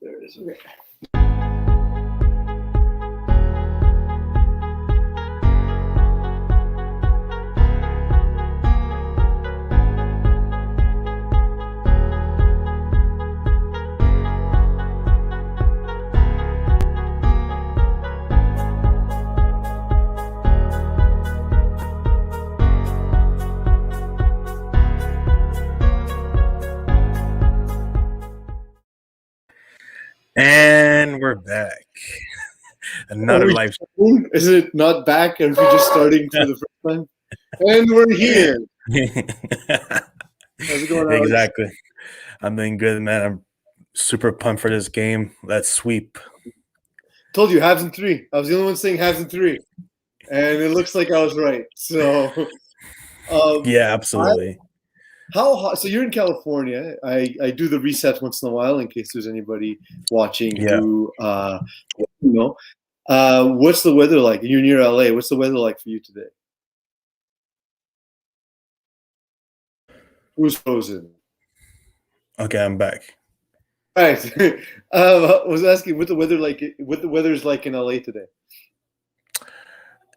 There it is. Okay. And we're back. Another live. Is it not back? And we're just starting for the first time? And we're here. How's it going, Alex? Exactly. I'm doing good, man. I'm super pumped for this game. Let's sweep. Told you, halves and three. I was the only one saying halves and three. And it looks like I was right. So, yeah, absolutely. How hot? So you're in California. I do the reset once in a while in case there's anybody watching who what's the weather like? You're near LA. What's the weather like for you today? Who's frozen? Okay, I'm back. All right. I was asking what the weather's like in LA today.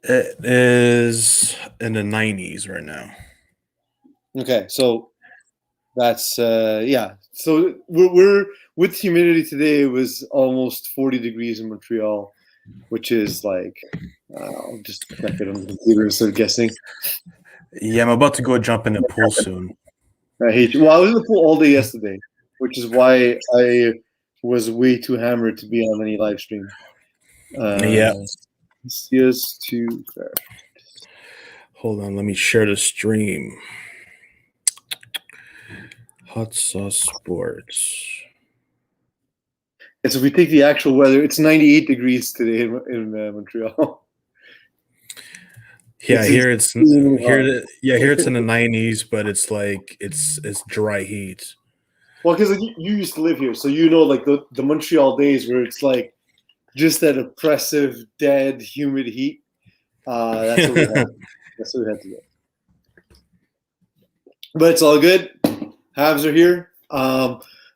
It is in the 90s right now. Okay, so that's yeah. So we're with humidity today. It was almost 40 degrees in Montreal, which is like I'll just check it on the computer instead of guessing. Yeah, I'm about to go jump in the pool soon. I hate you. Well, I was in the pool all day yesterday, which is why I was way too hammered to be on any live stream. Yeah. CS2. Hold on, let me share the stream. Hot Sauce Sports. And so if we take the actual weather, it's 98 degrees today in Montreal. Yeah, here it's in the 90s, but it's like it's dry heat. Well, because like, you used to live here, so you know like the Montreal days where it's like just that oppressive, dead, humid heat. That's what we had. That's what we had to do. But it's all good. Habs are here.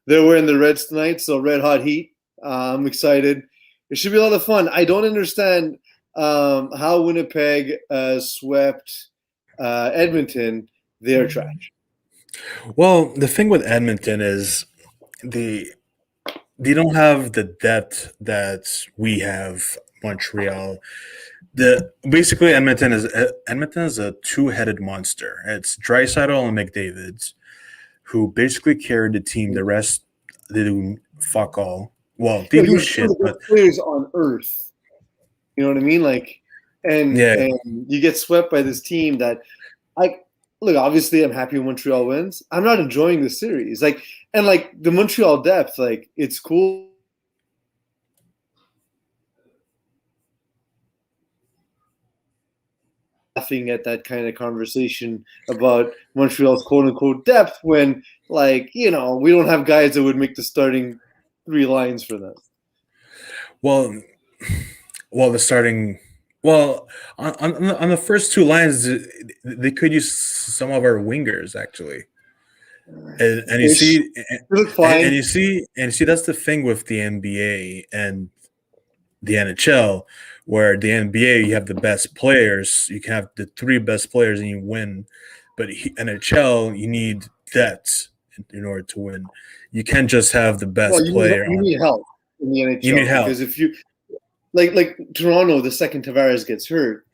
They're wearing the Reds tonight, so red hot heat. I'm excited. It should be a lot of fun. I don't understand how Winnipeg swept Edmonton. They're trash. Well, the thing with Edmonton is they don't have the depth that we have. Montreal. Basically Edmonton is a two-headed monster. It's Draisaitl and McDavid, who basically carry the team. The rest they do fuck all. Well, they do shit, but players on earth. You know what I mean? Like, and you get swept by this team that, look. Obviously, I'm happy when Montreal wins. I'm not enjoying the series. Like the Montreal depth. Like, it's cool. Laughing at that kind of conversation about Montreal's quote-unquote depth when, we don't have guys that would make the starting three lines for them. Well, the starting. Well, on the first two lines, they could use some of our wingers actually, and you see, and you see that's the thing with the NBA and the NHL, where the NBA you have the best players, you can have the three best players and you win, but NHL you need depth in order to win. You can't just have the best player. You need help in the NHL. You need help because if you like Toronto, the second Tavares gets hurt,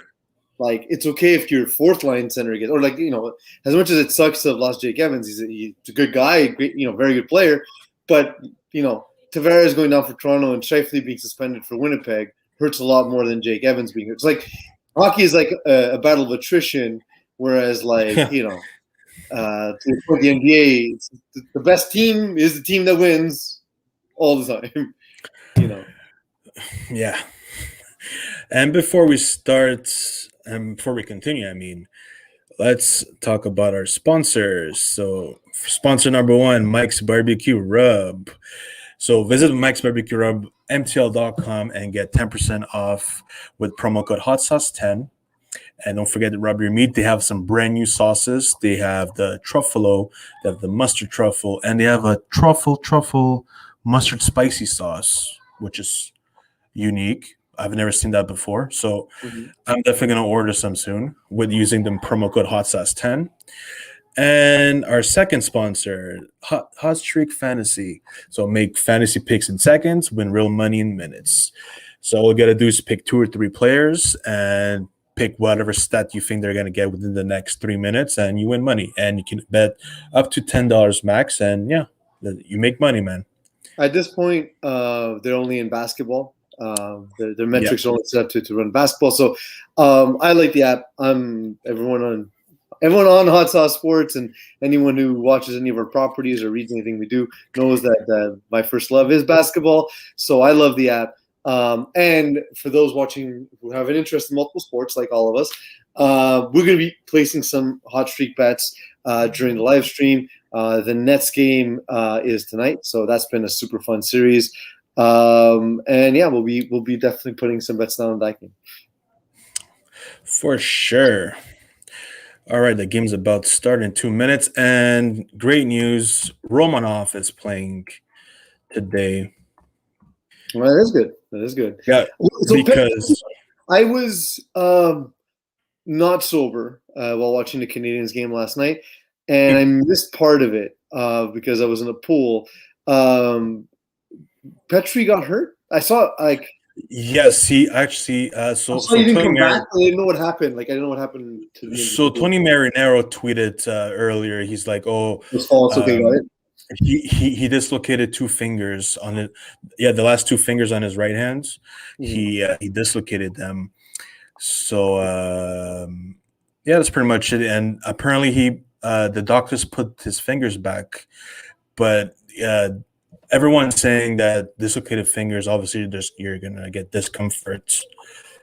like it's okay if your fourth line center gets, or as much as it sucks to have lost Jake Evans, he's a good guy, great, very good player, but Tavares going down for Toronto and Scheifele being suspended for Winnipeg hurts a lot more than Jake Evans being hurt. It's like hockey is like a battle of attrition, whereas the NBA, the best team is the team that wins all the time. Yeah. And before we start, and before we continue, let's talk about our sponsors. So sponsor number one, Mike's BBQ Rub. So visit Mike's BBQ Rub, MTL.com, and get 10% off with promo code HOTSAUCE10. And don't forget to rub your meat. They have some brand new sauces. They have the truffalo, they have the mustard truffle, and they have a truffle mustard spicy sauce, which is unique. I've never seen that before, so I'm definitely gonna order some soon with using the promo code HotSauce10. And our second sponsor, Hot Streak Fantasy. So make fantasy picks in seconds, win real money in minutes. So all you gotta do is pick 2 or 3 players and pick whatever stat you think they're gonna get within the next 3 minutes, and you win money. And you can bet up to $10 max, and yeah, you make money, man. At this point, they're only in basketball. Their metrics are only set up to run basketball. So I like the app. Everyone on Hot Sauce Sports and anyone who watches any of our properties or reads anything we do knows that my first love is basketball. So I love the app. And for those watching who have an interest in multiple sports, like all of us, we're going to be placing some hot streak bets during the live stream. The Nets game is tonight, so that's been a super fun series. And yeah, we'll be definitely putting some bets down on that game. For sure. All right, the game's about to start in 2 minutes, and great news: Romanov is playing today. Well, that is good. That is good. Yeah, so because I was not sober while watching the Canadiens game last night, and I missed part of it because I was in a pool. Petrie got hurt. I saw yes, he actually. So he didn't come back. I didn't know what happened. I didn't know what happened to the. So Tony Marinaro tweeted earlier. He's like, "Oh, it's false. Okay, got it." He dislocated 2 fingers on it. Yeah, the last 2 fingers on his right hand. Mm-hmm. He dislocated them. So yeah, that's pretty much it. And apparently the doctors put his fingers back, but everyone's saying that dislocated fingers, obviously, you're gonna get discomfort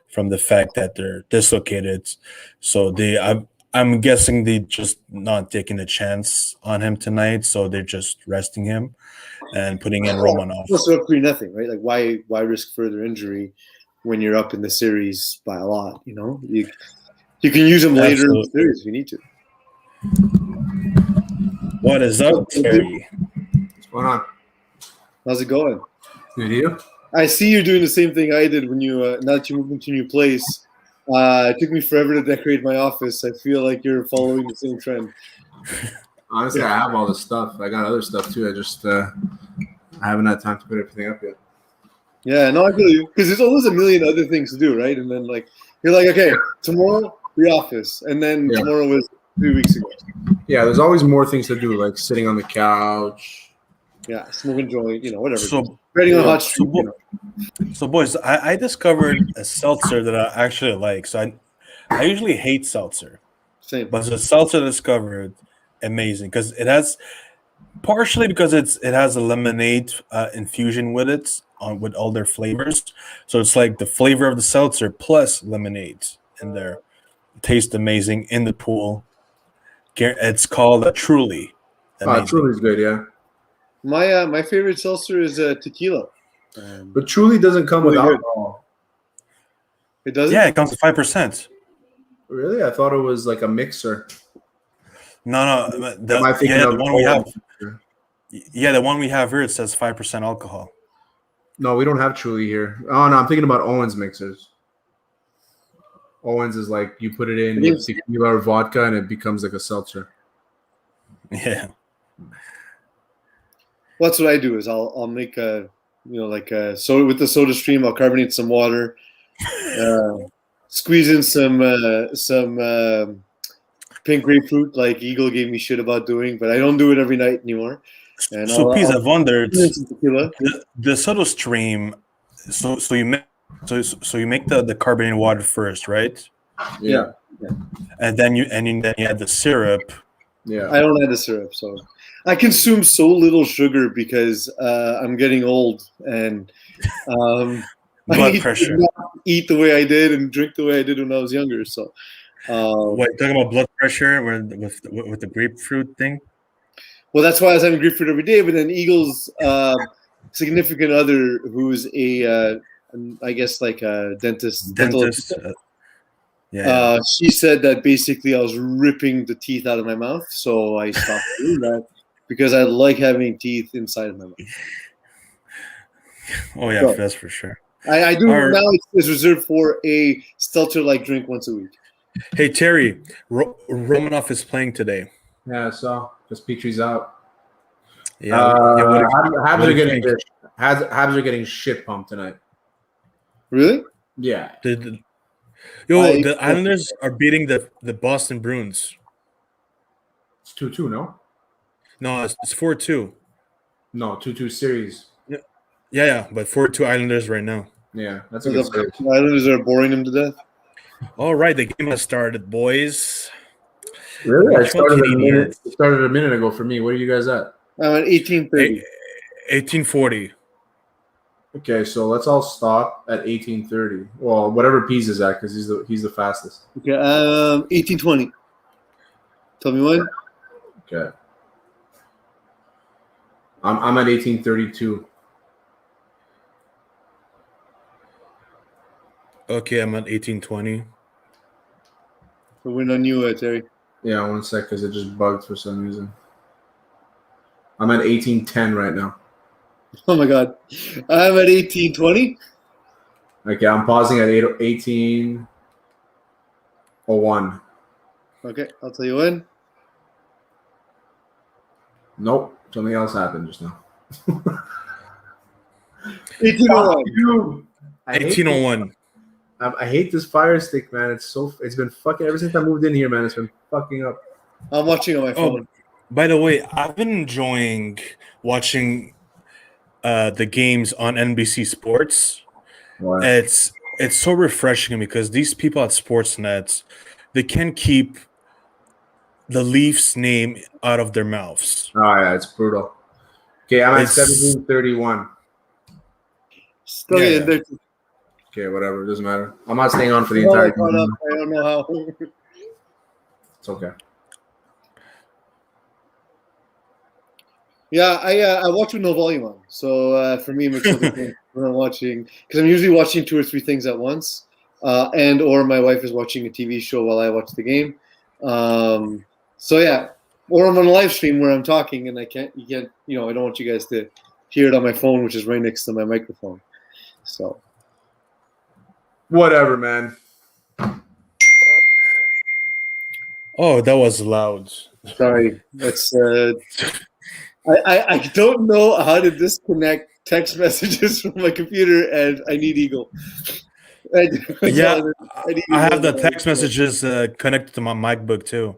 from the fact that they're dislocated. So I'm guessing they just not taking a chance on him tonight, so they're just resting him and putting in Romanov. So up 3-0, right? Like why risk further injury when you're up in the series by a lot? You know, you can use him later in the series if you need to. What is up, Terry? What's going on? How's it going? Good, you? I see you're doing the same thing I did when you now that you moved into a new place. It took me forever to decorate my office. I feel like you're following the same trend. Honestly, I have all this stuff. I got other stuff too. I just I haven't had time to put everything up yet. Yeah, no, I feel you. Because there's always a million other things to do, right? And then you're like, okay, tomorrow the office, and then tomorrow was 3 weeks ago. Yeah, there's always more things to do, like sitting on the couch. Yeah, smoking joint, whatever. So, on hot street, so boys, I discovered a seltzer that I actually like. So I usually hate seltzer. Same. But the seltzer I discovered, amazing, because it has partially because it has a lemonade infusion with it with all their flavors. So it's like the flavor of the seltzer plus lemonade in there. It tastes amazing in the pool. It's called a Truly. Truly's good, yeah. My favorite seltzer is tequila. But Truly doesn't come with alcohol. It doesn't? Yeah, it comes with 5%. Really? I thought it was like a mixer. No. The one we have. Yeah, the one we have here, it says 5% alcohol. No, we don't have Truly here. Oh, no, I'm thinking about Owens mixers. Owens is like you put it in with tequila or vodka and it becomes like a seltzer. Yeah. Well, that's what I do is I'll make a soda with the soda stream. I'll carbonate some water, squeeze in some pink grapefruit like Eagle gave me shit about doing, but I don't do it every night anymore. And I've wondered the soda stream. So you make the carbonated water first, right? Yeah. And then you add the syrup. Yeah. I don't add the syrup, so I consume so little sugar because I'm getting old and blood pressure. Eat the way I did and drink the way I did when I was younger. So, wait, talking about blood pressure with the grapefruit thing? Well, that's why I was having grapefruit every day. But then Eagle's significant other, who's I guess like a dentist. She said that basically I was ripping the teeth out of my mouth, so I stopped doing that because I like having teeth inside of my mouth. Oh yeah, So, that's for sure. I do Our- now. It's reserved for a seltzer-like drink once a week. Hey Terry, Romanov is playing today. Yeah, so because Petrie's out. Yeah, yeah. Habs what are do you getting think? Habs are getting shit pumped tonight. Really? Yeah, The I- Islanders are beating the Boston Bruins. it's 2-2, no? No, it's 4-2. No, 2-2 series. Yeah, but 4-2 Islanders right now. Yeah, that's a good series. The Islanders are boring him to death. All right, the game has started, boys. Really? Which one It started a minute ago for me. What are you guys at? I'm at 18:30. 1840. Okay, so let's all stop at 18:30. Well, whatever Pease is at, because he's the fastest. Okay, 18:20. Tell me when. Okay. I'm at 18:32. Okay, I'm at 1820. So win on you, Terry. Yeah, 1 sec, because it just bugged for some reason. I'm at 18:10 right now. Oh my God, I'm at 18:20. Okay, I'm pausing at 18:01. Okay, I'll tell you when. Nope, something else happened just now. 18:01. 1801. I hate this Fire Stick, man. It's been fucking ever since I moved in here, man. It's been fucking up. I'm watching on my phone. By the way, I've been enjoying watching the games on NBC Sports. Wow. It's so refreshing because these people at Sportsnet, they can't keep the Leafs name out of their mouths. Oh yeah, it's brutal. Okay, I'm at It's- 17:31. Still Yeah, in there. Okay, whatever, it doesn't matter. I'm not staying on for the No, entire I caught game. up. I don't know how. It's okay. Yeah, I watch with no volume on. So for me, it makes no difference when I'm watching, because I'm usually watching 2 or 3 things at once, and or my wife is watching a TV show while I watch the game. So yeah, or I'm on a live stream where I'm talking and you can't, I don't want you guys to hear it on my phone, which is right next to my microphone. So Whatever, man. Oh, that was loud. sorry, that's I don't know how to disconnect text messages from my computer, and I need Eagle. Yeah, need I have the Eagle. text messages connected to my MacBook too.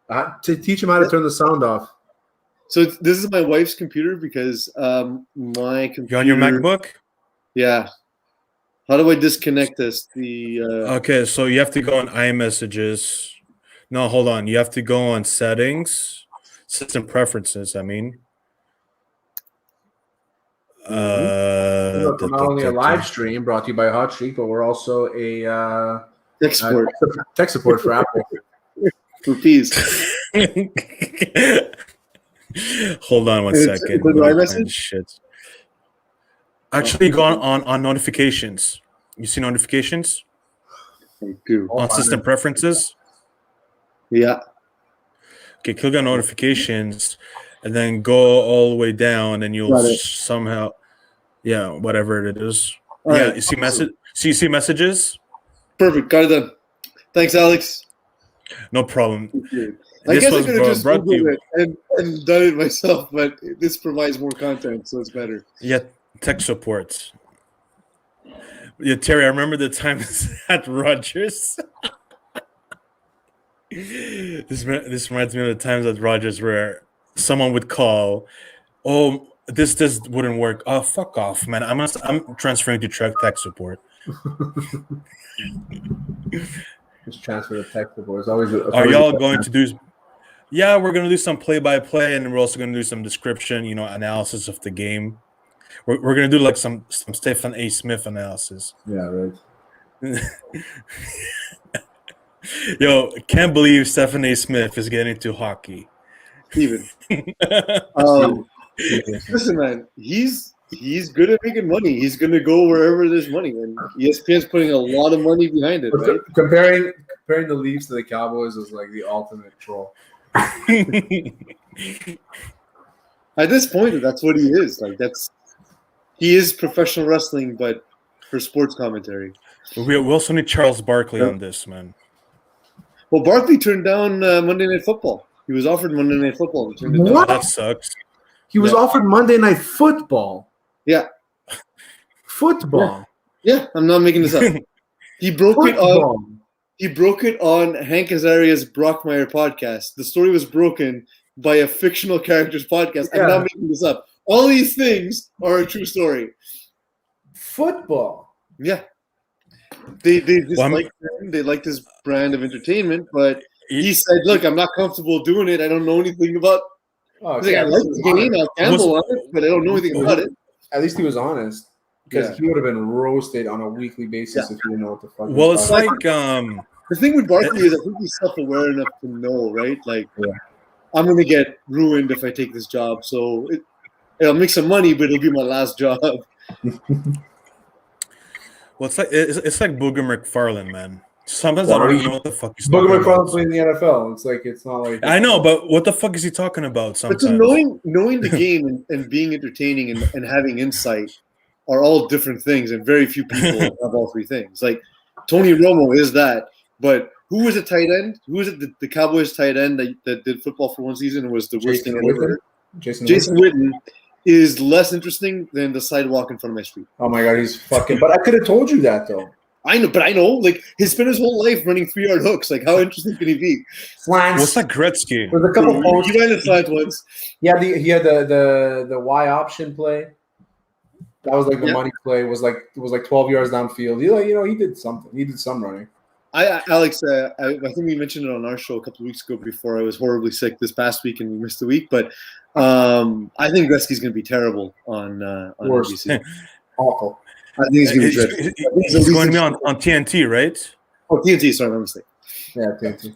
To teach him how to turn the sound off. So this is my wife's computer because my computer. You on your MacBook? Yeah. How do I disconnect this? Okay, so you have to go on iMessages. No, hold on. You have to go on settings, system preferences. I mean, We're not only a live stream brought to you by Hot Streak, but we're also a tech support tech support for Apple. for peas. Hold on one It's second. the iMessage? Shit. Actually, go on notifications. You see notifications I do. on system preferences? Yeah. Okay, click on notifications, and then go all the way down, and you'll Got it. somehow, yeah, whatever it is. All Yeah, right. you see message. You see messages? Perfect. Got it done. Thanks, Alex. No problem. I This guess I was could have just brought to you. Googled it and done it myself, but this provides more content, so it's better. Yeah, tech support. Yeah, Terry, I remember the times at Rogers. This reminds me of the times at Rogers where someone would call, "Oh, this wouldn't work." Oh, fuck off, man! I'm transferring to tech support. Just transfer to tech support. It's always. Are y'all going to do? Yeah, we're gonna do some play-by-play, and we're also gonna do some description, analysis of the game. We're gonna do like some Stephen A. Smith analysis. Yeah, right. Yo, can't believe Stephen A. Smith is getting into hockey. Steven. Listen, man, he's good at making money. He's going to go wherever there's money, and ESPN's putting a lot of money behind it, right? Comparing the Leafs to the Cowboys is like the ultimate troll. At this point, that's what he is. Like He is professional wrestling, but for sports commentary. We also need Charles Barkley on this, man. Well, Barkley turned down Monday Night Football. He was offered Monday Night Football. And turned it down. What? That sucks. He was offered Monday Night Football. Yeah. Football. Yeah, I'm not making this up. He broke it on. He broke it on Hank Azaria's Brockmire podcast. The story was broken by a fictional character's podcast. I'm not making this up. All these things are a true story. Football. Yeah. They just liked him. They liked his brand of entertainment, but he said, "Look, I'm not comfortable doing it. I don't know anything about. I like the game. I'll gamble on it, but I don't know anything about it." At least he was honest, because he would have been roasted on a weekly basis if he didn't know what the fuck. Well, it's like the thing with Barkley is I think he's self-aware enough to know, right? Like, I'm gonna get ruined if I take this job, so it'll make some money, but it'll be my last job. Well, it's like Booger McFarland, man. Sometimes I don't even know what the fuck he's talking Booger about. McFarland's playing in the NFL. It's not like I know, but what the fuck is he talking about? Sometimes but knowing the game and being entertaining and having insight are all different things, and very few people have all three things. Like Tony Romo is that, but who was a tight end? Who was it? The Cowboys tight end that did football for one season and was the worst thing ever. Jason Witten is less interesting than the sidewalk in front of my street. Oh my god, he's fucking. But I could have told you that though. I know. Like he's spent his whole life running 3-yard hooks. Like how interesting can he be? Slants. What's that Gretzky? There's a couple posts. He ran a slant once. Yeah, he had the Y option play. That was like the money play. It was like 12 yards downfield. He did something. He did some running. Alex, I think we mentioned it on our show a couple of weeks ago before I was horribly sick this past week and we missed a week. But I think Gretzky's going to be terrible on NBC. Awful. I think he's going to be dreadful. He's going to be on TNT, right? Oh, TNT, sorry, my mistake. Yeah, TNT.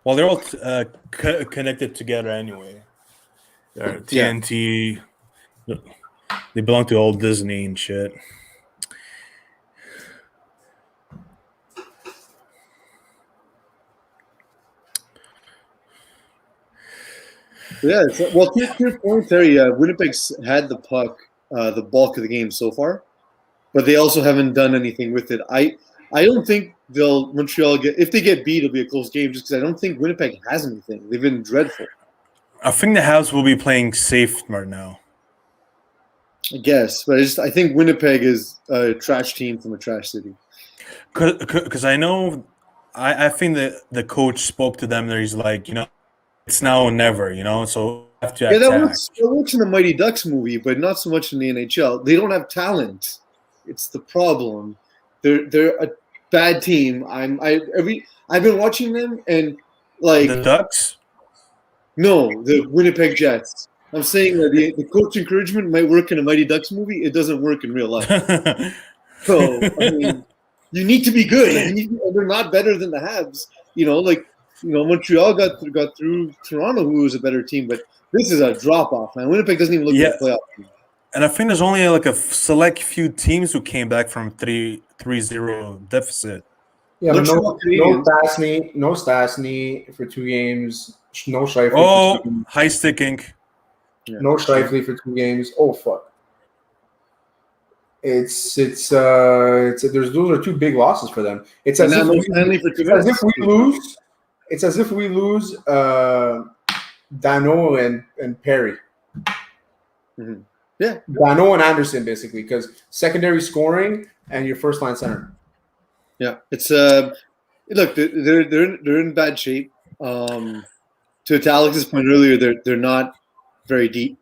Well, they're all connected together anyway. TNT, they belong to old Disney and shit. Yeah, well, to your point, Terry, Winnipeg's had the puck the bulk of the game so far, but they also haven't done anything with it. I don't think Montreal if they get beat, it'll be a close game just because I don't think Winnipeg has anything. They've been dreadful. I think the Habs will be playing safe right now. I guess, but I think Winnipeg is a trash team from a trash city. Because I know, I think that the coach spoke to them there. He's like, it's now or never, so I have to attack. That works in the Mighty Ducks movie, but not so much in the NHL. They don't have talent. It's the problem. They're a bad team. I've been watching them and like the Ducks. No, the Winnipeg Jets. I'm saying that the coach encouragement might work in a Mighty Ducks movie. It doesn't work in real life. So I mean, you need to be good. They're not better than the Habs. Montreal got through Toronto, who was a better team, but this is a drop off, man. Winnipeg doesn't even look like a playoff team. And I think there's only like a select few teams who came back from 3-0 deficit. Yeah, but no Stastny for 2 games. No Scheifele. Oh, high sticking. Yeah. No Scheifele for 2 games. Oh fuck. Those are 2 big losses for them. It's as if we lose Dano and Perry. Mm-hmm. Yeah, Dano and Anderson basically because secondary scoring and your first line center. Yeah, it's look they're in bad shape. To Alex's point earlier, they're not very deep.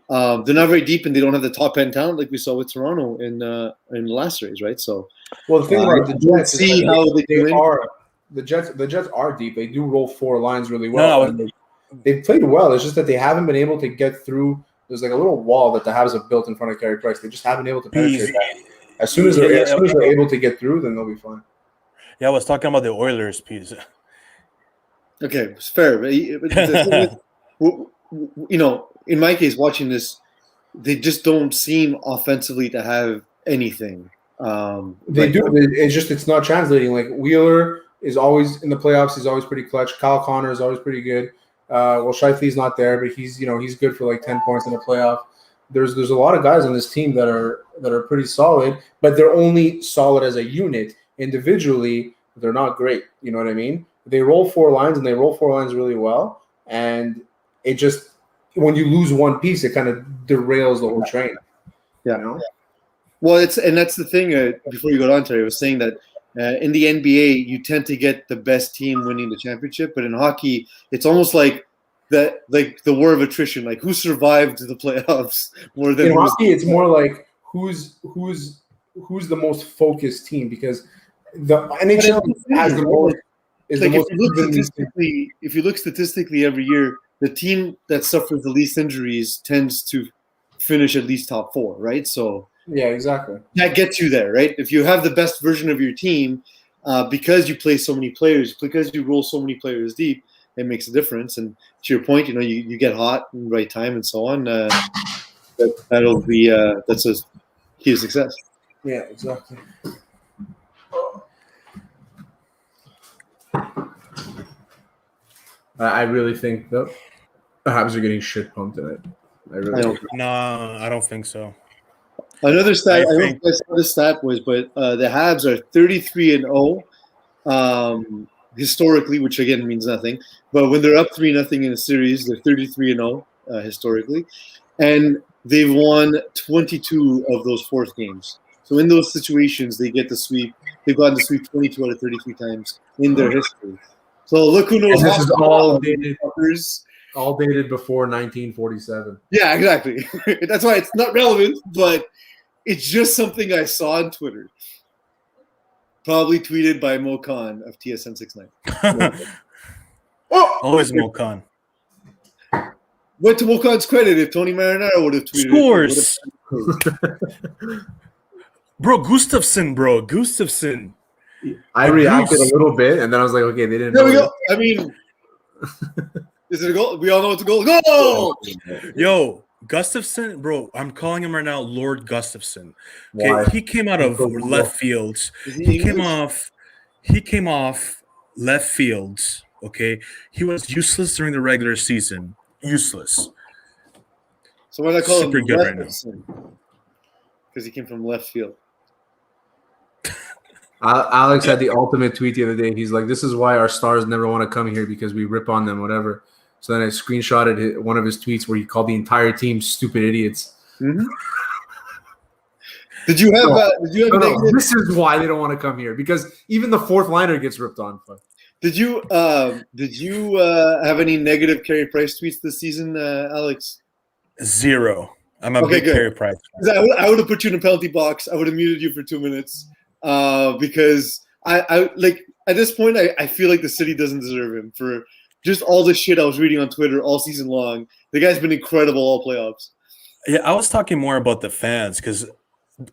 They're not very deep, and they don't have the top end talent like we saw with Toronto in the last series, right? So, well, the thing about the Jets see how they are. The Jets are deep. They do roll 4 lines really well. No, they've played well. It's just that they haven't been able to get through. There's like a little wall that the Habs have built in front of Carey Price. They just haven't been able to penetrate that. As soon as they're able to get through, then they'll be fine. Yeah, I was talking about the Oilers piece. Okay, it's fair. But in my case, watching this, they just don't seem offensively to have anything. They do. It's not translating. Like Wheeler is always in the playoffs. He's always pretty clutch. Kyle Connor is always pretty good. Well, Shifley's not there, but he's good for like 10 points in a playoff. There's a lot of guys on this team that are pretty solid, but they're only solid as a unit. Individually, they're not great. You know what I mean? They roll 4 lines and they roll 4 lines really well, and it just when you lose one piece, it kind of derails the whole train. Yeah. You know? Well, that's the thing. Before you go on, Terry, I was saying that in the NBA, you tend to get the best team winning the championship, but in hockey, it's almost like the war of attrition. Like who survived the playoffs more than in hockey. It's more like who's the most focused team, because the NHL has the most. Like if you look statistically every year, the team that suffers the least injuries tends to finish at least top 4, right? So yeah, exactly. That gets you there, right? If you have the best version of your team, because you play so many players, because you roll so many players deep, it makes a difference. And to your point, you get hot in the right time and so on. That'll be that's a key to success. Yeah, exactly. I really think the Habs are getting shit pumped in it. I don't think so. Another stat, I don't know if I saw this stat was, but the Habs are 33-0 historically, which again means nothing. But when they're up 3-0 in a series, they're 33-0 historically, and they've won 22 of those fourth games. So in those situations, they get the sweep. They've gotten the sweep 22 out of 33 times in their history. So look who knows. And this is all dated before 1947. Yeah, exactly. That's why it's not relevant, but it's just something I saw on Twitter. Probably tweeted by Mo Khan of TSN69. Always Mo Khan. But to Mo Khan's credit, if Tony Marinaro would have tweeted Scores. Gustafsson. I reacted a little bit, and then I was like, okay, they didn't There we go. I mean, is it a goal? We all know it's a goal. Goal! Yo, Gustafsson, bro, I'm calling him right now Lord Gustafsson. Okay, Why? he came out of left fields. He came off left fields. Okay, he was useless during the regular season. Useless. So why do I call Super him good right now? Because he came from left field. Alex had the ultimate tweet the other day. He's like, "This is why our stars never want to come here, because we rip on them, whatever." So then I screenshotted one of his tweets where he called the entire team stupid idiots. Mm-hmm. Did you have? No, this is why they don't want to come here, because even the fourth liner gets ripped on. Did you have any negative Carey Price tweets this season, Alex? 0. I'm a big Carey Price. I would have put you in a penalty box. I would have muted you for 2 minutes. Because I like at this point I feel like the city doesn't deserve him for just all the shit I was reading on Twitter all season long. The guy's been incredible all playoffs. Yeah, I was talking more about the fans, because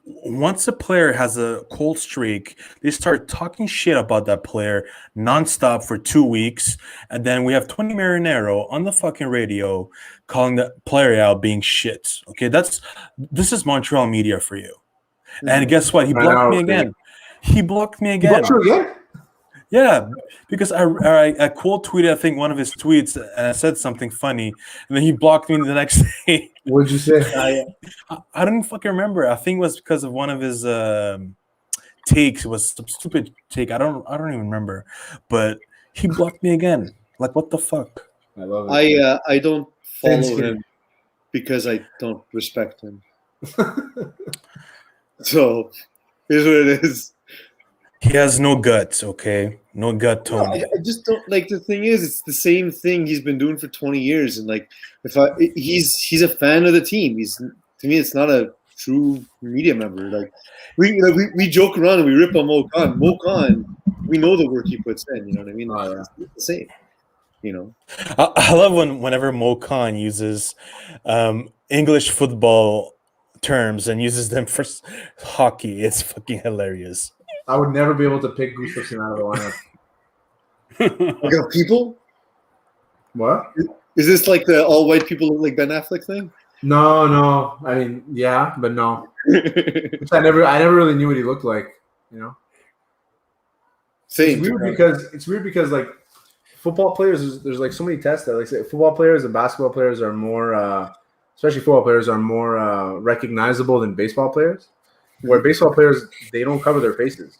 once a player has a cold streak, they start talking shit about that player nonstop for 2 weeks, and then we have Tony Marinaro on the fucking radio calling the player out being shit. Okay, this is Montreal media for you. And guess what? He blocked me again. He blocked me again. Blocked you again? Yeah, because I quote tweeted, I think, one of his tweets, and I said something funny, and then he blocked me the next day. What did you say? I don't fucking remember. I think it was because of one of his takes. It was some stupid take. I don't even remember. But he blocked me again. Like, what the fuck? I love it. I don't follow him because I don't respect him. So, here's what it is. He has no guts, okay? No gut, Tony. I just don't like. The thing is, it's the same thing he's been doing for 20 years, and like, he's a fan of the team. To me, it's not a true media member. Like, we joke around and we rip on Mo Khan. Mo Khan, we know the work he puts in. You know what I mean? It's the same. You know. I love whenever Mo Khan uses English football terms and uses them for hockey. It's fucking hilarious. I would never be able to pick Gustafsson out of the lineup. Like people? What? Is this like the all white people look like Ben Affleck thing? No. I mean, yeah, but no. I never really knew what he looked like. You know. Same. It's weird because like football players, there's like so many tests that like say football players and basketball players are more, especially football players are more recognizable than baseball players. Where baseball players, they don't cover their faces,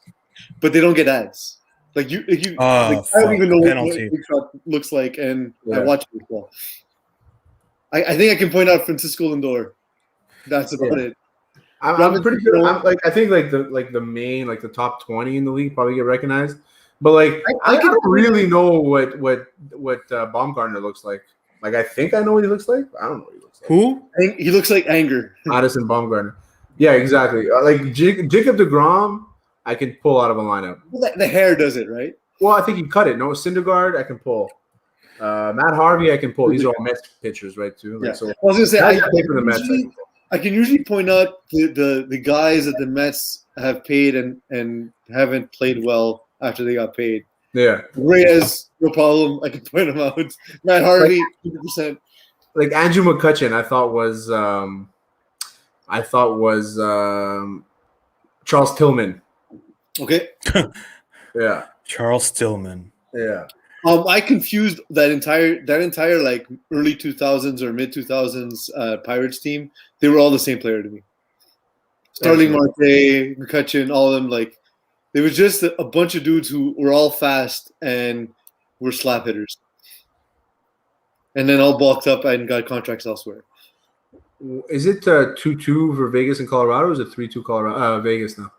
but they don't get ads. Like I don't even know what Big Shot looks like, and I watch baseball. I think I can point out Francisco Lindor. That's about it. I'm pretty good. I think the main the top 20 in the league probably get recognized, but I don't really know what Baumgartner looks like. Like I think I know what he looks like. I don't know what he looks like. Who? He looks like anger. Addison Baumgartner. Yeah, exactly. Like Jacob deGrom, I can pull out of a lineup. Well, the hair does it, right? Well, I think he cut it. No, Syndergaard, I can pull. Matt Harvey, I can pull. These are all Mets pitchers, right? Too. Yeah. So I was gonna say I can usually point out the guys that the Mets have paid and haven't played well after they got paid. Yeah. Reyes, no problem. I can point him out. Matt Harvey, 100%. Like Andrew McCutchen, I thought was Charles Tillman. Okay. Yeah. Charles Tillman. Yeah. I confused that entire like early 2000s or mid 2000s Pirates team. They were all the same player to me. Starling Marte, McCutchen, all of them. Like it was just a bunch of dudes who were all fast and were slap hitters, and then all bulked up and got contracts elsewhere. Is it 2-2 for Vegas and Colorado, or is it 3-2 Colorado Vegas now?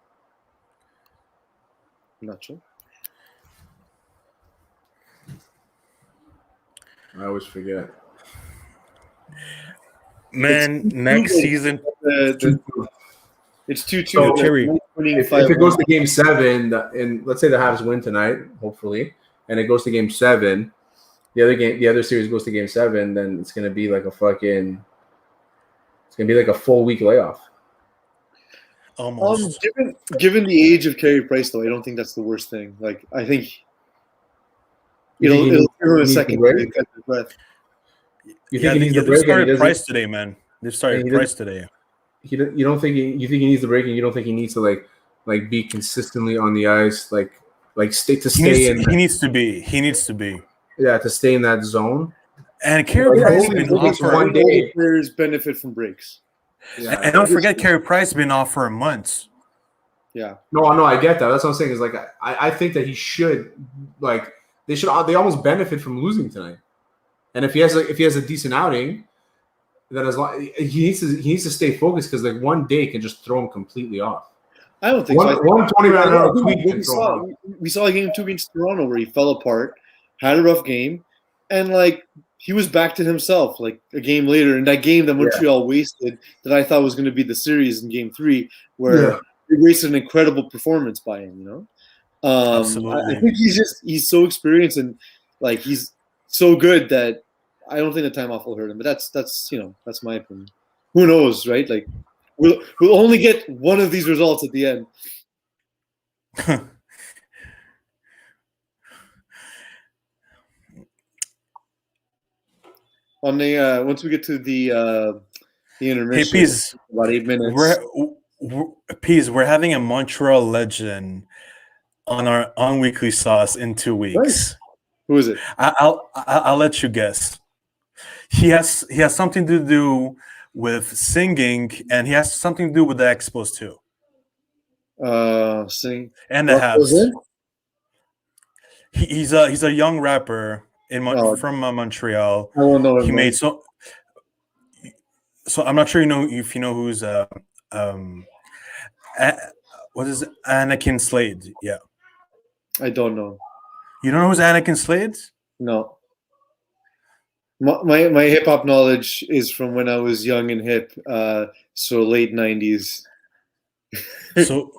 I'm not sure. I always forget. Man, next season it's 2-2. So, if it goes to Game 7, and let's say the Habs win tonight, hopefully, and it goes to Game 7, the other series goes to Game 7, then it's gonna be like a fucking. It's gonna be like a full week layoff. Almost. Given the age of Carey Price, though, I don't think that's the worst thing. Like I think it'll give him a second break. You think he needs the break? They started Price today, man. They started Price today. You think he needs the break, and you don't think he needs to like be consistently on the ice, stay in. He needs to be. Yeah, to stay in that zone. And Carey Price has been off for one day. Players benefit from breaks. Yeah. And don't forget, Carey Price has been off for months. Yeah. No, I get that. That's what I'm saying. Is like I think that he should they almost benefit from losing tonight. And if he has a decent outing, then as long he needs to stay focused, because like one day can just throw him completely off. I don't think one 20-mile-an-hour tweak can throw him off. We saw a game 2 against Toronto where he fell apart, had a rough game, and like he was back to himself like a game later. In that game that Montreal wasted, that I thought was going to be the series in Game 3, where they wasted an incredible performance by him. You know, Absolutely. I think he's so experienced and like he's so good that I don't think the time off will hurt him. But that's that's my opinion. Who knows, right? Like we'll only get one of these results at the end. On the once we get to the intermission, hey, Pease, about 8 minutes. We're having a Montreal legend on our weekly sauce in 2 weeks. Nice. Who is it? I'll let you guess. He has something to do with singing, and he has something to do with the Expos too. Sing and the Habs. He's a young rapper from Montreal. I don't know. He made so I'm not sure if you know who's what is it? Anakin Slade? Yeah. I don't know. You don't know who's Anakin Slade? No. My hip hop knowledge is from when I was young and hip, so late 90s. So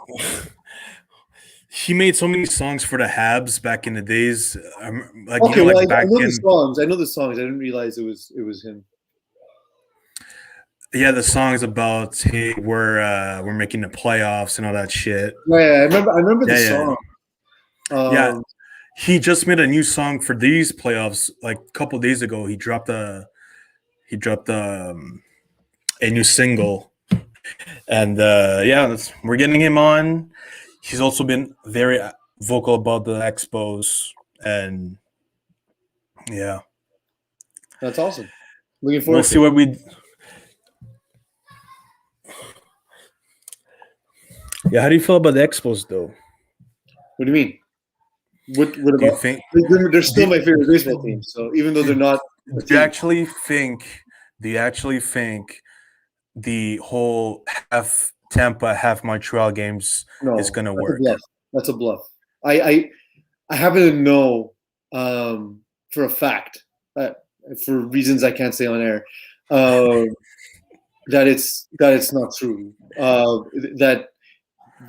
he made so many songs for the Habs back in the days. I know the songs. I didn't realize it was him. Yeah, the songs about hey, we're making the playoffs and all that shit. Yeah, I remember the song. Yeah, he just made a new song for these playoffs. Like a couple of days ago, he dropped a new single, and we're getting him on. He's also been very vocal about the Expos, and Yeah. That's awesome. Looking forward We'll see what we. Yeah, how do you feel about the Expos, though? What do you mean? What Do you about? think? They're still my favorite baseball team. So even though they're not a Do you team, actually think? Do you actually think the whole half Tampa, half Montreal games is no, going to that's a work? bluff. That's a bluff. I happen to know for a fact, for reasons I can't say on air, that it's not true. That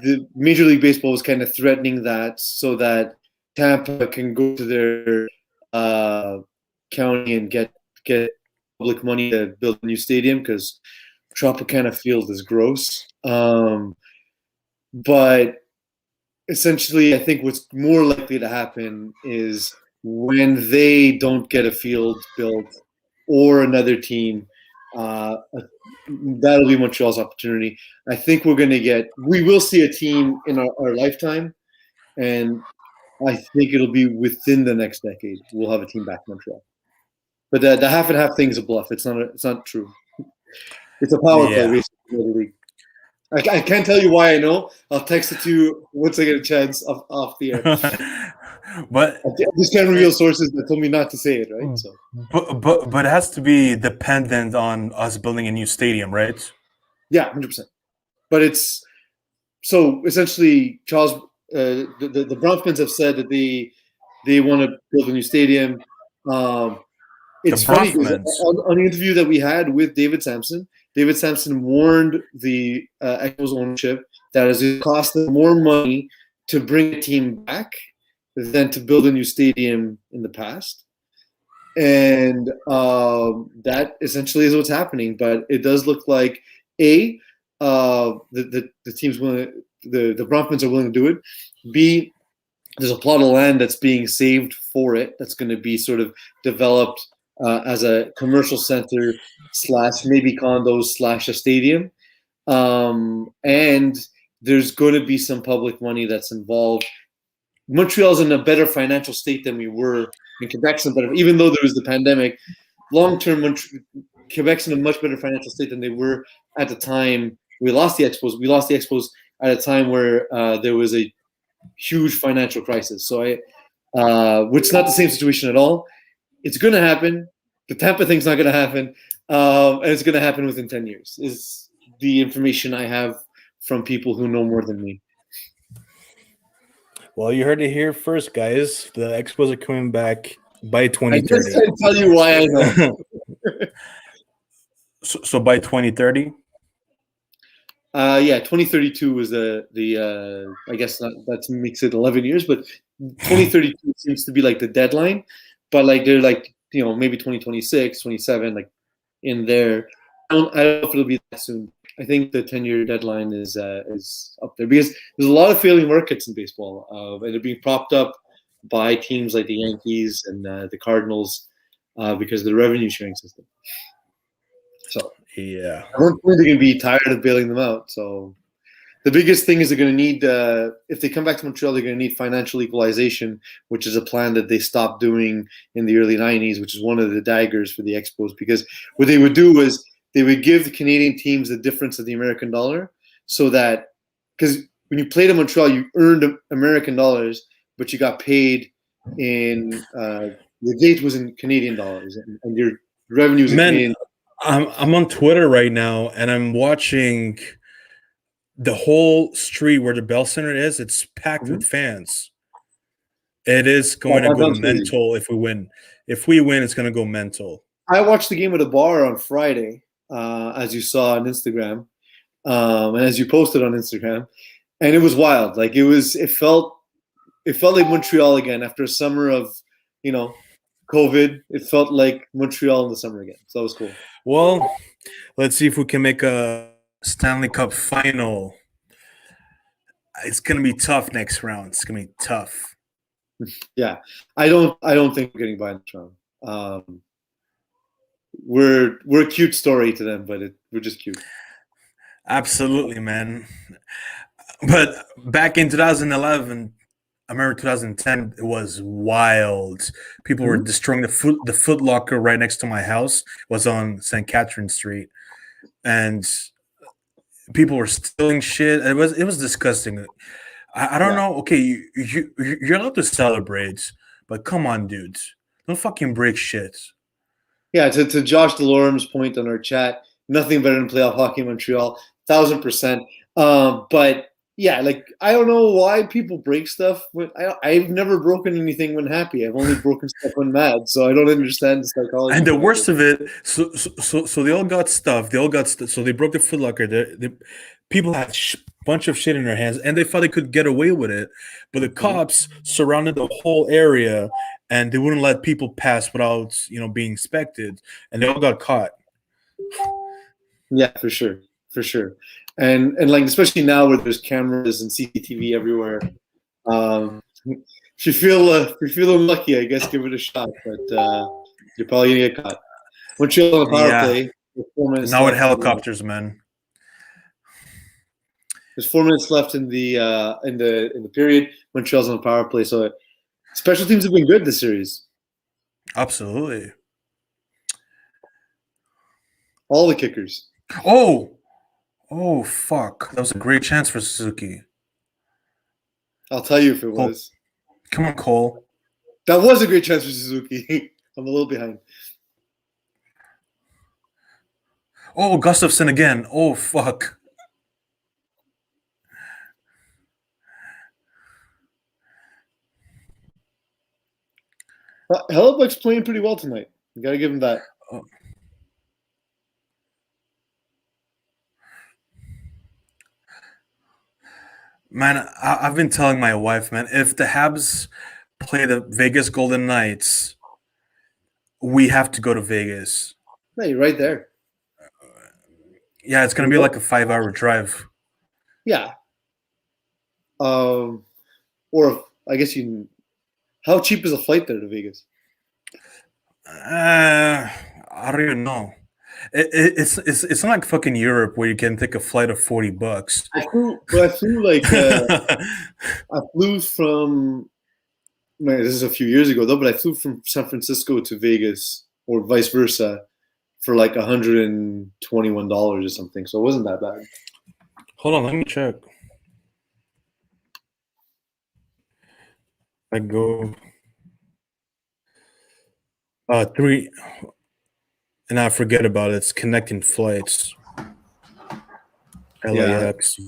the Major League Baseball was kind of threatening that so that Tampa can go to their county and get public money to build a new stadium because Tropicana Field is gross. But essentially, I think what's more likely to happen is when they don't get a field built or another team, that'll be Montreal's opportunity. I think we will see a team in our lifetime, and I think it'll be within the next decade. We'll have a team back in Montreal. But the half and half thing is a bluff. It's not true. It's a power play, Yeah. basically. I can't tell you why I know. I'll text it to you once I get a chance off the air. But I just can't reveal sources that told me not to say it, right? So but it has to be dependent on us building a new stadium, right? yeah, 100%. But it's so essentially, Charles, the Bronfmans have said that they want to build a new stadium. It's funny because on the interview that we had with David Sampson warned the Expos ownership that it's going to cost them more money to bring a team back than to build a new stadium in the past. And that essentially is what's happening. But it does look like the team's willing, the Bronfmans are willing to do it. B, there's a plot of land that's being saved for it that's going to be sort of developed as a commercial center / maybe condos / a stadium. And there's going to be some public money that's involved. Montreal's in a better financial state than we were, and Quebec's in a better, even though there was the pandemic, long-term Quebec's in a much better financial state than they were at the time we lost the Expos. We lost the Expos at a time where there was a huge financial crisis. So which is not the same situation at all. It's going to happen. The Tampa thing's not going to happen. And it's going to happen within 10 years is the information I have from people who know more than me. Well, you heard it here first, guys. The Expos are coming back by 2030. I just can't tell you why I know. So by 2030? Yeah, 2032 was the I guess that makes it 11 years, but 2032 seems to be like the deadline. But like they're like, maybe 2026, 27, like in there. I don't know if it'll be that soon. I think the 10-year deadline is up there because there's a lot of failing markets in baseball, and they're being propped up by teams like the Yankees and the Cardinals because of the revenue sharing system. So yeah, I don't think they're going to be tired of bailing them out. So the biggest thing is they're going to need, if they come back to Montreal, they're going to need financial equalization, which is a plan that they stopped doing in the early 90s, which is one of the daggers for the Expos. Because what they would do was they would give the Canadian teams the difference of the American dollar so that, because when you played in Montreal, you earned American dollars, but you got paid in, your gate was in Canadian dollars and your revenues in Canadian dollars. I'm on Twitter right now, and I'm watching the whole street where the Bell Center is. It's packed with fans. It is going to go mental if we win. If we win, it's going to go mental. I watched the game at a bar on Friday, as you saw on Instagram, and as you posted on Instagram, and it was wild. Like it felt like Montreal again after a summer of, COVID. It felt like Montreal in the summer again. So that was cool. Well, let's see if we can make a Stanley Cup final. It's gonna be tough next round. It's gonna be tough. Yeah, I don't think we're getting by next round. We're a cute story to them, but we're just cute. Absolutely, man. But back in 2011, I remember 2010. It was wild. People were destroying the Foot Locker right next to my house. It was on St. Catherine Street, and people were stealing shit. It was disgusting. I don't know. Okay, you're allowed to celebrate, but come on, dudes, don't fucking break shit. Yeah, to Josh Delorme's point on our chat, nothing better than playoff hockey in Montreal, 1,000%. But yeah, like I don't know why people break stuff. I've never broken anything when happy. I've only broken stuff when mad. So I don't understand the psychology. And the worst of it, so they all got stuff. They all got so they broke the Foot Locker. People had bunch of shit in their hands, and they thought they could get away with it. But the cops surrounded the whole area, and they wouldn't let people pass without being inspected, and they all got caught. Yeah, for sure. And like especially now where there's cameras and CCTV everywhere, if you feel unlucky, I guess give it a shot. But you're probably gonna get caught. Montreal on the power play. Now with helicopters, man. There's 4 minutes left in the period. Montreal's on the power play, so special teams have been good this series. Absolutely. All the kickers. Oh, fuck. That was a great chance for Suzuki. I'll tell you if it was. Come on, Cole. That was a great chance for Suzuki. I'm a little behind. Oh, Gustafsson again. Oh, fuck. Hellebuck's playing pretty well tonight. You got to give him that. Man, I've been telling my wife, man, if the Habs play the Vegas Golden Knights, we have to go to Vegas. Yeah, you're right there. Yeah, it's going to be like a 5-hour drive. Yeah. Or I guess how cheap is a flight there to Vegas? I don't even know. It's not like fucking Europe where you can take a flight of $40. I flew from. Man, this is a few years ago though, but I flew from San Francisco to Vegas or vice versa for like $121 or something. So it wasn't that bad. Hold on, let me check. I go 3. And I forget about it. It's connecting flights. LAX,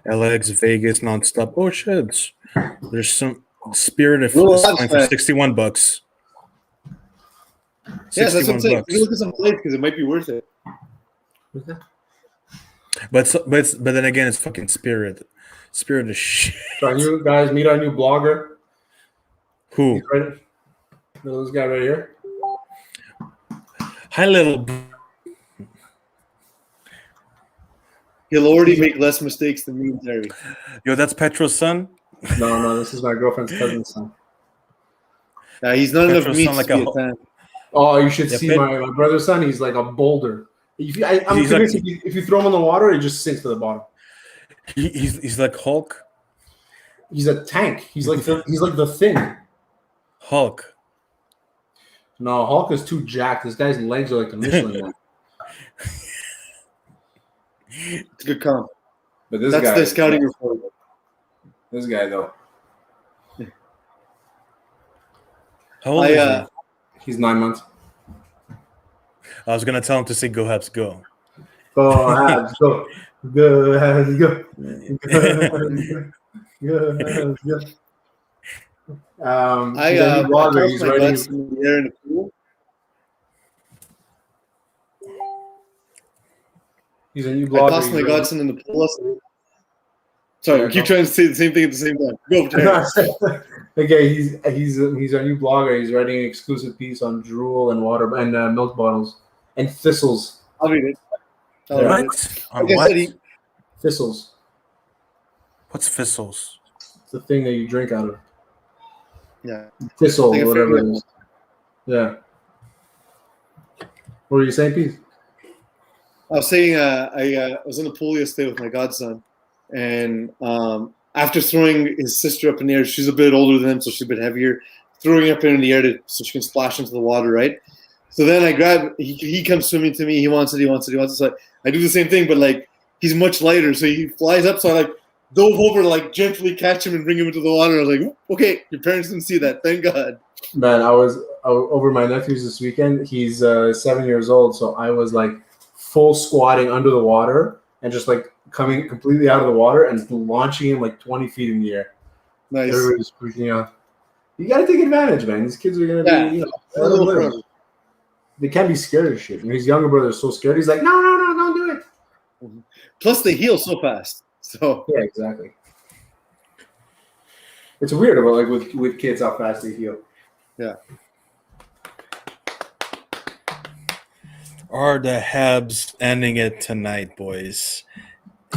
Vegas, nonstop. Oh shit! There's some Spirit of flying for $61. Yes, that's what I'm saying. Look at some flights because it might be worth it. But then again, it's fucking Spirit. Spirit is shit. So you guys meet our new blogger. Who? This guy right here. Hi, little. He'll already make less mistakes than me and Terry. Yo, that's Petro's son? No, this is my girlfriend's cousin's son. He's not enough meat to be a fan. Oh, you should see my brother's son. He's like a boulder. I'm convinced if you throw him in the water, it just sinks to the bottom. He's like Hulk. He's a tank. He's like the Thing. Hulk. No, Hulk is too jacked. This guy's legs are like the Michelin Man. It's a good comp. But this That's guy, the scouting report. This guy though. How old is he? He's 9 months. I was gonna tell him to say "Go Habs, go." Go Habs, go. Go Habs, go. Go Habs, go. He's writing in the air in the pool. He's a new blogger. I tossed my Godson in the pool. Sorry, I keep trying to say the same thing at the same time. Go, okay, he's our new blogger. He's writing an exclusive piece on drool and water and milk bottles and thistles. I'll read it. What? On what? Thistles. What's thistles? It's the thing that you drink out of. Yeah. Thistle, like whatever it is. Yeah. What were you saying, Pete? I was saying I was in the pool yesterday with my godson, and after throwing his sister up in the air, she's a bit older than him, so she's a bit heavier, throwing up in the air so she can splash into the water, right? So then I grab, he comes swimming to me, he wants it. So I do the same thing, but like he's much lighter, so he flies up, so I like dove over to like gently catch him and bring him into the water. I was like, okay, your parents didn't see that, thank God. Man, I was over my nephew's this weekend. He's 7 years old, so I was like full squatting under the water and just like coming completely out of the water and launching him like 20 feet in the air. Nice. Everybody's freaking out. You got to take advantage, man. These kids are going to be, they can't be scared of shit. And his younger brother is so scared. He's like, no, don't do it. Plus, they heal so fast. So yeah, exactly. It's weird about like with kids how fast they heal. Yeah. Are the Habs ending it tonight, boys?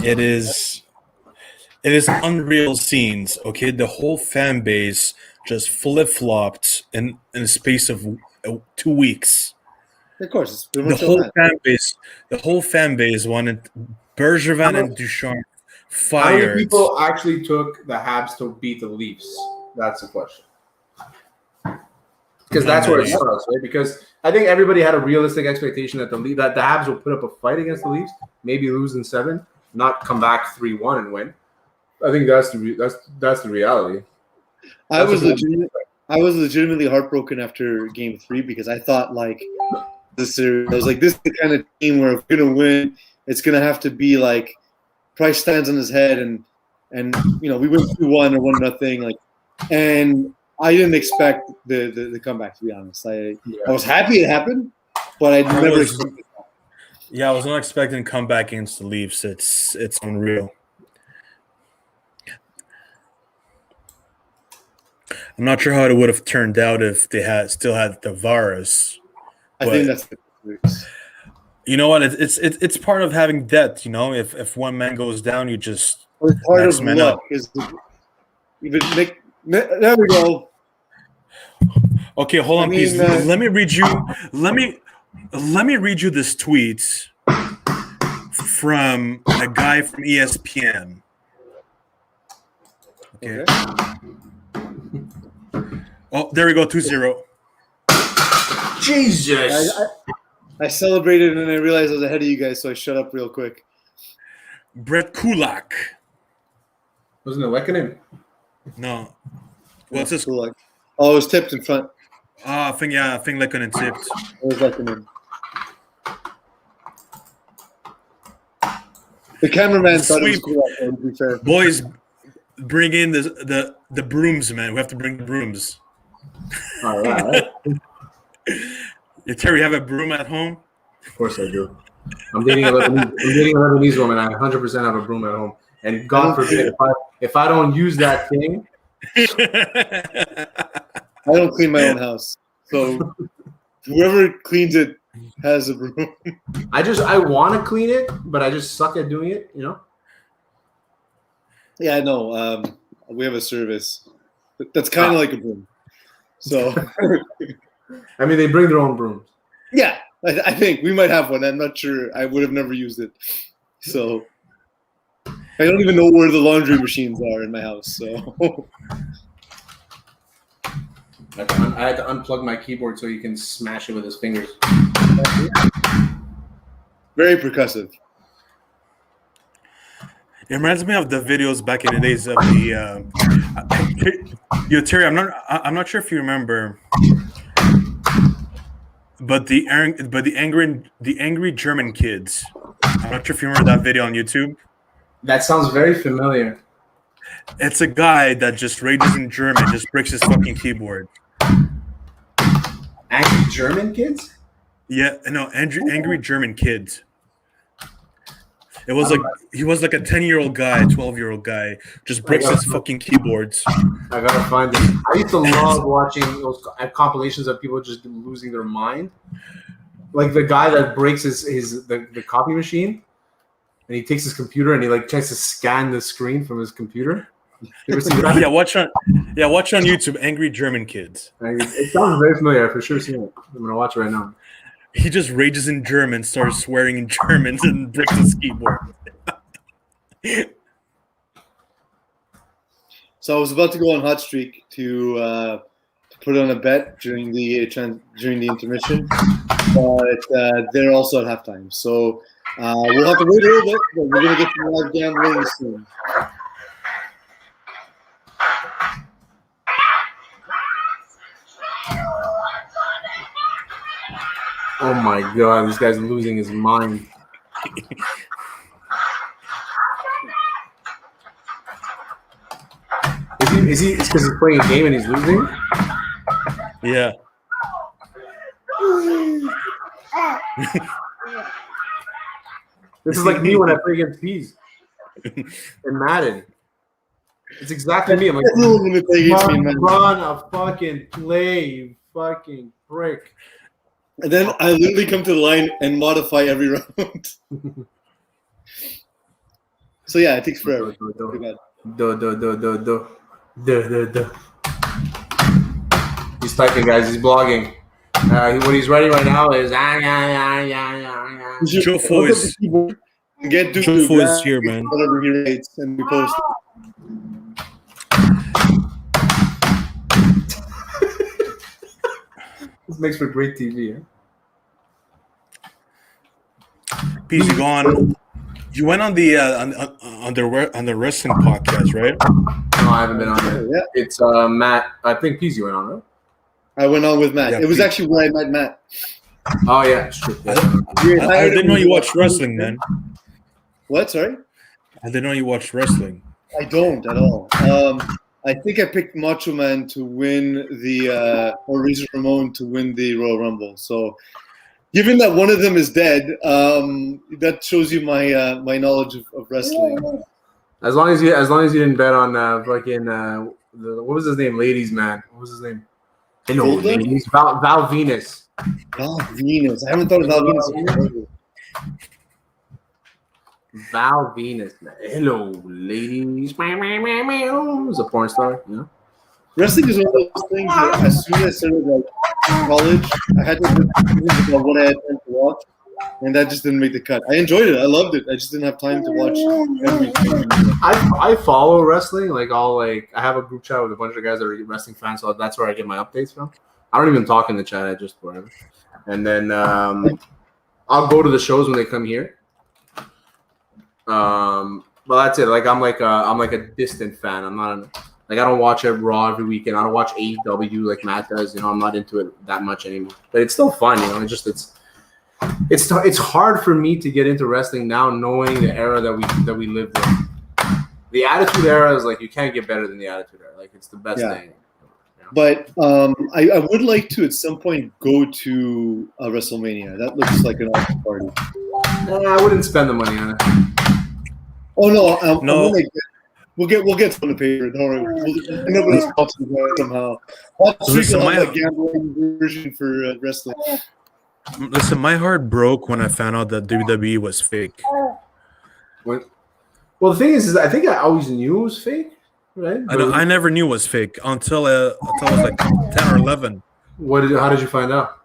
It is unreal scenes. Okay, the whole fan base just flip-flopped in the space of 2 weeks. Of course, it's pretty The much whole fan base wanted Bergevin and Ducharme fired. How many people actually took the Habs to beat the Leafs? That's the question. Because that's where it starts, right? Because I think everybody had a realistic expectation that the Habs will put up a fight against the Leafs, maybe lose in 7, not come back 3-1 and win. I think that's the reality. I was legitimately heartbroken after Game 3 because I thought like this series, I was like, this is the kind of team where if we're gonna win, it's gonna have to be like Price stands on his head and we win 2-1 or 1-0 like, and I didn't expect the comeback, to be honest. I was happy it happened, but I never expected that. Yeah, I was not expecting a comeback against the Leafs. It's unreal. I'm not sure how it would have turned out if they still had Tavares. I think that's the you know what? It's part of having depth. If one man goes down, you just part of luck. There we go. Okay, hold on, please. Let me read you. Let me read you this tweet from a guy from ESPN. Okay. Oh, there we go. 2-0. Jesus. I celebrated and I realized I was ahead of you guys, so I shut up real quick. Brett Kulak. Wasn't it Lekanen? No. What's this? Kulak. Oh, it was tipped in front. I think Lekanen tipped. It was Lekanen. The cameraman thought it was Kulak, to be fair. Boys, bring in the brooms, man. We have to bring the brooms. All right. Terry, you have a broom at home? Of course I do. I'm dating a Lebanese woman. I 100% have a broom at home. And God forbid, if I don't use that thing, I don't clean my own house. So whoever cleans it has a broom. I want to clean it, but I just suck at doing it, Yeah, I know. We have a service that's kind of like a broom. So I mean, they bring their own brooms. Yeah, I think we might have one. I'm not sure. I would have never used it. So I don't even know where the laundry machines are in my house. So I had to unplug my keyboard so you can smash it with his fingers. Very percussive. It reminds me of the videos back in the days of the. Terry, I'm not sure if you remember, but the angry German kids. I'm not sure if you remember that video on YouTube. That sounds very familiar. It's a guy that just rages in German, just breaks his fucking keyboard. Angry German kids? Yeah, no, angry German kids. It was like he was like a 10-year-old guy, 12-year-old guy, just breaks his fucking keyboards. I gotta find it. I used to love watching those compilations of people just losing their mind. Like the guy that breaks the copy machine, and he takes his computer and he like tries to scan the screen from his computer. You ever seen that? Yeah, watch on YouTube. Angry German kids. It sounds very familiar. I've for sure seen it. I'm gonna watch it right now. He just rages in German, starts swearing in German, and breaks his keyboard. So I was about to go on hot streak to put on a bet during the intermission, but they're also at halftime. So we'll have to wait a little bit, but we're going to get some live gambling soon. Oh my God, this guy's losing his mind. Is he? It's because he's playing a game and he's losing? Yeah. This is like me when I play against Peas in Madden. It's exactly me. I'm like, run a fucking play, you fucking prick. And then I literally come to the line and modify every round. So yeah, it takes forever. He's typing, guys. He's blogging. What he's writing right now is Jofo is here, man. Whatever he writes, and we post it. This makes for great TV. Peace, you gone? You went on the on the wrestling podcast, right? No, I haven't been on it. Yeah. It's Matt. I think Peace you went on, right? I went on with Matt. Yeah, it was actually where I met Matt. Oh yeah, sure. I didn't know you watched wrestling, man. What? Sorry? I didn't know you watched wrestling. I don't at all. I think I picked Macho Man to win or Razor Ramon to win the Royal Rumble. So, given that one of them is dead, that shows you my my knowledge of wrestling. As long as you didn't bet on fucking what was his name? Ladies man. What was his name? Hello, ladies. Val Venus. Val Venus. I haven't thought of Val Venus. Val Venus. Hello, ladies. It's a porn star. Yeah. Wrestling is one of those things that as soon as I started like college, I had to think about what I had time to watch, and that just didn't make the cut. I enjoyed it. I loved it. I just didn't have time to watch everything. I follow wrestling. I have a group chat with a bunch of guys that are wrestling fans, so that's where I get my updates from. I don't even talk in the chat. I just whatever. And then I'll go to the shows when they come here. But that's it. I'm like a distant fan. I'm not I don't watch it Raw every weekend. I don't watch AEW like Matt does. I'm not into it that much anymore. But it's still fun. It's hard for me to get into wrestling now, knowing the era that we lived in. The Attitude Era is you can't get better than the Attitude Era. It's the best thing. But I would like to at some point go to a WrestleMania. That looks like an awesome party. I wouldn't spend the money on it. Oh no, no. We'll get from the paper. Don't worry. We'll end up with a sponsor somehow. Listen, a gambling version for wrestling. Listen, my heart broke when I found out that WWE was fake. What? Well, the thing is I think I always knew it was fake, right? I never knew it was fake until I was like 10 or 11. How did you find out?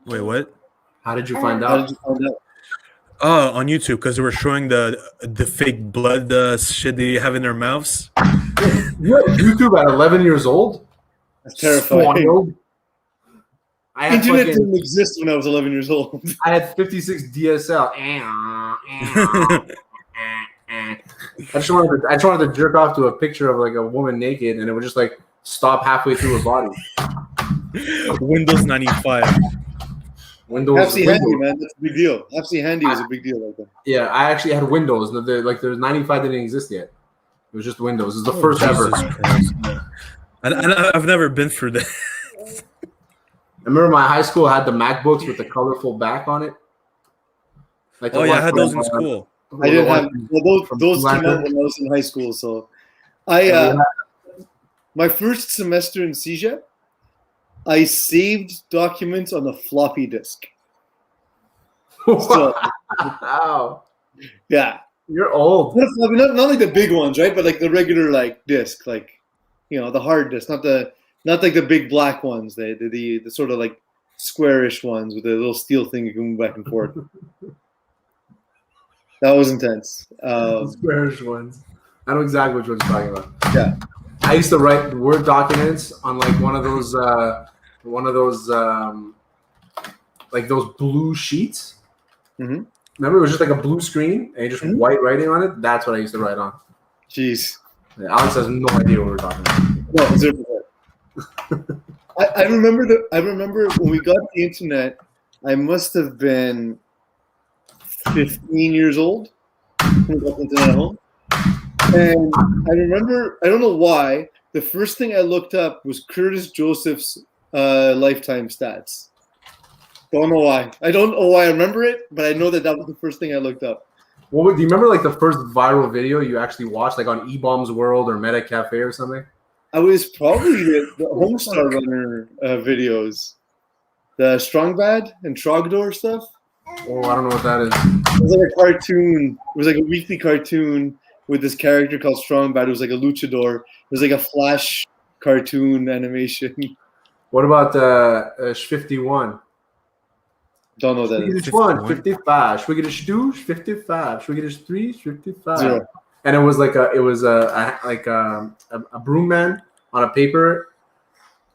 Wait, what? How did you find out? On YouTube, because they were showing the fake blood shit they have in their mouths. You had YouTube at 11 years old? That's terrifying. Internet didn't didn't exist when I was 11 years old. I had 56 DSL. I just wanted to jerk off to a picture of a woman naked, and it would just stop halfway through her body. Windows 95. Hapsy Handy, man, that's a big deal. Hapsy Handy was a big deal like that. Yeah, I actually had Windows. There's 95 didn't exist yet. It was just Windows. It was the first ever. I've never been through that. I remember my high school had the MacBooks with the colorful back on it. I had those in school. I didn't have those came out when I was in high school. So my first semester in CEGEP, I saved documents on a floppy disk. So, wow. Yeah. You're old. Not like the big ones, right? But the regular disc, the hard disk, not like the big black ones, the sort of squarish ones with the little steel thing you can move back and forth. That was intense. Squarish ones. I know exactly which ones you're talking about. Yeah. I used to write Word documents on like one of those like those blue sheets. Mm-hmm. Remember, it was just like a blue screen and just white writing on it. That's what I used to write on. Jeez. Yeah, Alex has no idea what we're talking about. No, 0%. I remember when we got the internet. I must have been 15 years old when we got the internet at home. And I remember, I don't know why, the first thing I looked up was Curtis Joseph's lifetime stats. Don't know why. I don't know why I remember it, but I know that was the first thing I looked up. Do you remember like the first viral video you actually watched, like on E-Bombs World or Meta Cafe or something? I was probably the Homestar Runner videos. The Strong Bad and Trogdor stuff. Oh, I don't know what that is. It was like a cartoon. It was like a weekly cartoon with this character called Strong Bad. It was like a luchador. It was like a Flash cartoon animation. What about 51? Don't know that. Swiggish 1, 55. Swiggish 2, 55. Swiggish 3, 55. 0. And it was like a broom man on a paper,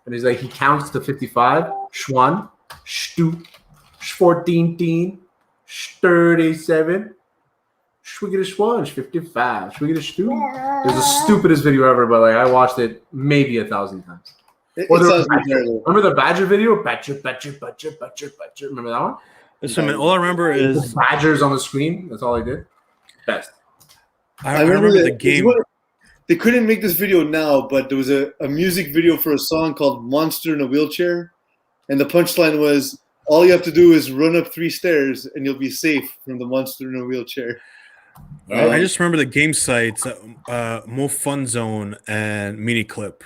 and he's like he counts to 55. Schwan, Stu, 14, 37. Swiggish 1, 55. Swiggish 2. It was the stupidest video ever, but like I watched it maybe 1,000 times. Remember the Badger video? Badger. Remember that one? Listen, man, all I remember is Badgers on the screen. That's all I did. Best. I remember the game. They couldn't make this video now, but there was a music video for a song called Monster in a Wheelchair. And the punchline was, all you have to do is run up 3 stairs and you'll be safe from the monster in a wheelchair. I just remember the game sites, Mo Fun Zone and Miniclip.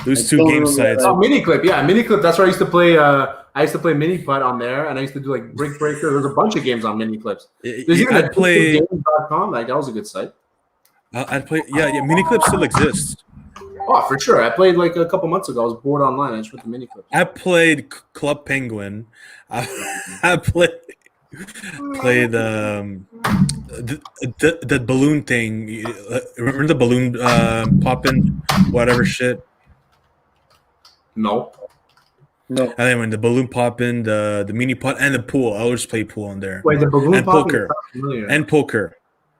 Those two game sites. Oh, Miniclip, yeah, Miniclip. That's where I used to play. I used to play Mini Putt on there, and I used to do like Brick Breaker. There's a bunch of games on Miniclips. There's even I'd play games.com. Like that was a good site. I'd play. Yeah. Miniclip still exists. Oh, for sure. I played like a couple months ago. I was bored online. I just went to Miniclip. I played Club Penguin. I played the balloon thing. Remember the balloon popping whatever shit? No. And then when the balloon popping, the mini pot and the pool, I would just play pool on there. Wait, the balloon and popping poker.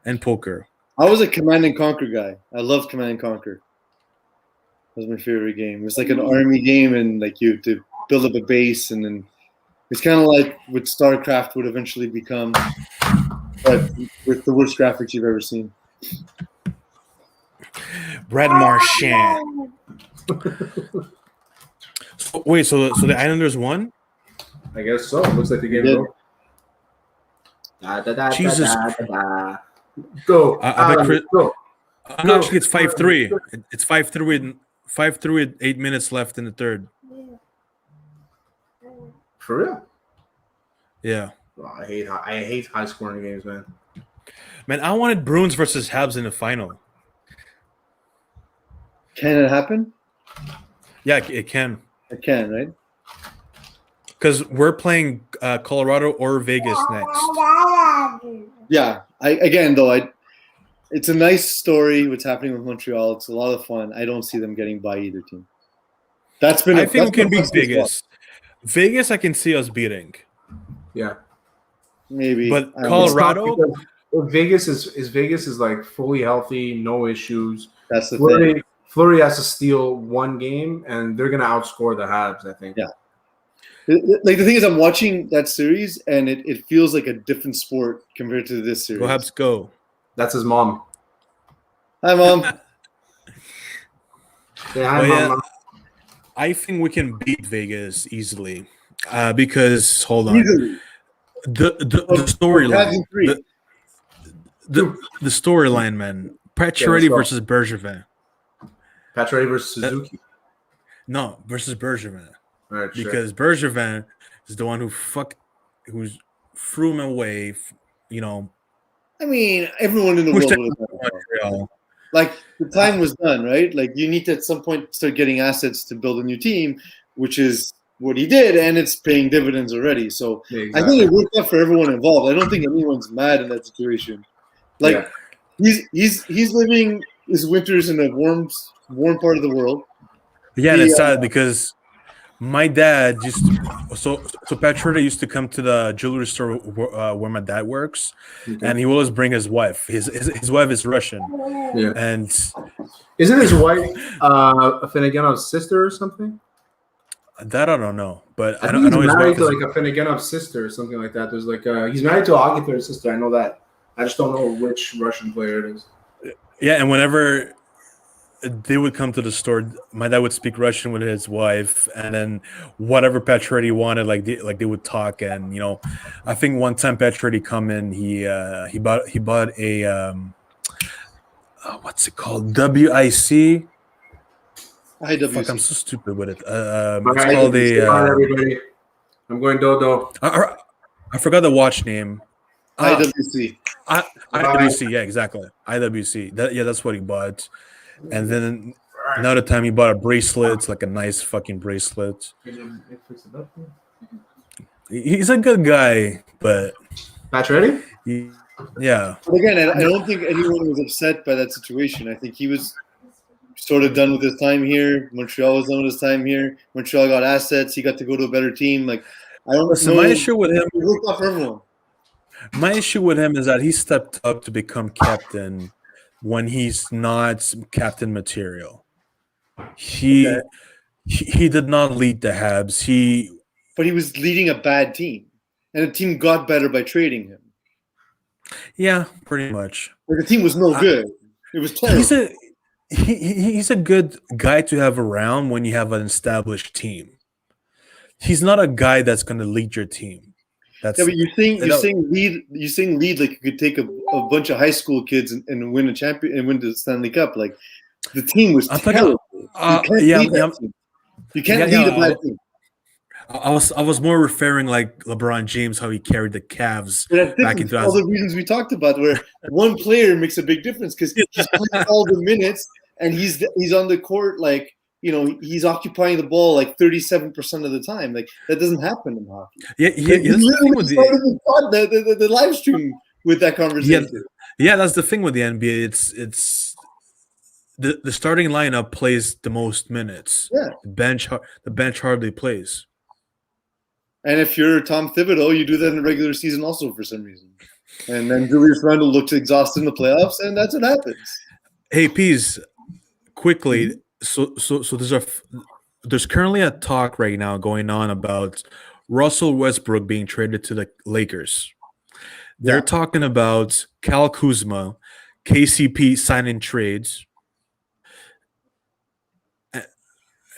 And poker. I was a Command and Conquer guy. I loved Command and Conquer. That was my favorite game. It was like an army game, and like you to build up a base, and then it's kind of like what StarCraft would eventually become, but with the worst graphics you've ever seen. Brad Marchand. Wait, so the Islanders won? I guess so. Looks like the game is over. Jesus. Go. Go. No, actually, it's 5-3. It's 5-3 with 8 minutes left in the third. For real? Yeah. Oh, I hate high scoring games, man. Man, I wanted Bruins versus Habs in the final. Can it happen? Yeah, it can. It can, right? Because we're playing Colorado or Vegas next. Yeah. It's a nice story what's happening with Montreal. It's a lot of fun. I don't see them getting by either team. I think we can beat Vegas. Vegas, I can see us beating. Yeah. Maybe. But Colorado, Vegas is like fully healthy, no issues. That's the thing. Fleury has to steal one game, and they're gonna outscore the Habs, I think. Yeah. Like the thing is, I'm watching that series, and it feels like a different sport compared to this series. go Habs, go. That's his mom. Hi, Mom. Mom. I think we can beat Vegas easily because hold on, the storyline, the storyline, man. Pacioretty versus Bergevin. Pacioretty versus Suzuki. No, versus Bergevin. Right, because Bergevin is the one who threw him away. You know. I mean, everyone in the world would have done. Like the time was done, right? Like you need to at some point start getting assets to build a new team, which is what he did, and it's paying dividends already. So Yeah, I exactly. think it worked out for everyone involved. I don't think anyone's mad in that situation. Like he's living his winters in a warm part of the world. Yeah, and it's sad because my dad used to, so Patriota used to come to the jewelry store where my dad works, and he will always bring his wife. His wife is Russian, and isn't his wife a Finneganov's sister or something? That I don't know, but I think know he's his married wife to like a Finneganov's sister or something like that. There's like he's married to a hockey player's sister. I know that. I just don't know which Russian player it is. Yeah, and whenever they would come to the store, my dad would speak Russian with his wife, and then whatever Patrioti wanted, they would talk. And I think one time Patrioti come in, he bought a what's it called, WIC. Fuck, I'm so stupid with it. It's called everybody. I'm going Dodo. I forgot the watch name. IWC. IWC, yeah, exactly. IWC. That's what he bought. And then another time he bought a bracelet. It's like a nice fucking bracelet. He's a good guy, but Patrioti? Yeah. But again, I don't think anyone was upset by that situation. I think he was sort of done with his time here. Montreal was done with his time here. Montreal got assets. He got to go to a better team. Like, I don't know. My issue with him, it worked out for everyone. My issue with him is that he stepped up to become captain when he's not captain material. He did not lead the Habs. But he was leading a bad team, and the team got better by trading him. Yeah, pretty much. Like, the team was no good. It was terrible. He's a good guy to have around when you have an established team. He's not a guy that's going to lead your team. But you're saying lead like you could take a bunch of high school kids and win a champion and win the Stanley Cup. Like, the team was terrible. You can't lead that team. You can't lead a bad team. I was more referring like LeBron James, how he carried the Cavs back in 2000. All the reasons we talked about, where one player makes a big difference because he's playing all the minutes and he's on the court, like, he's occupying the ball like 37% of the time. Like, that doesn't happen in hockey. Yeah. That's the thing with the live stream with that conversation. Yeah, that's the thing with the NBA. It's the starting lineup plays the most minutes. Yeah, the bench hardly plays. And if you're Tom Thibodeau, you do that in the regular season also for some reason. And then Julius Randle looks exhausted in the playoffs, and that's what happens. Hey, Pease, quickly. So there's currently a talk right now going on about Russell Westbrook being traded to the Lakers. They're talking about Kyle Kuzma, KCP signing trades,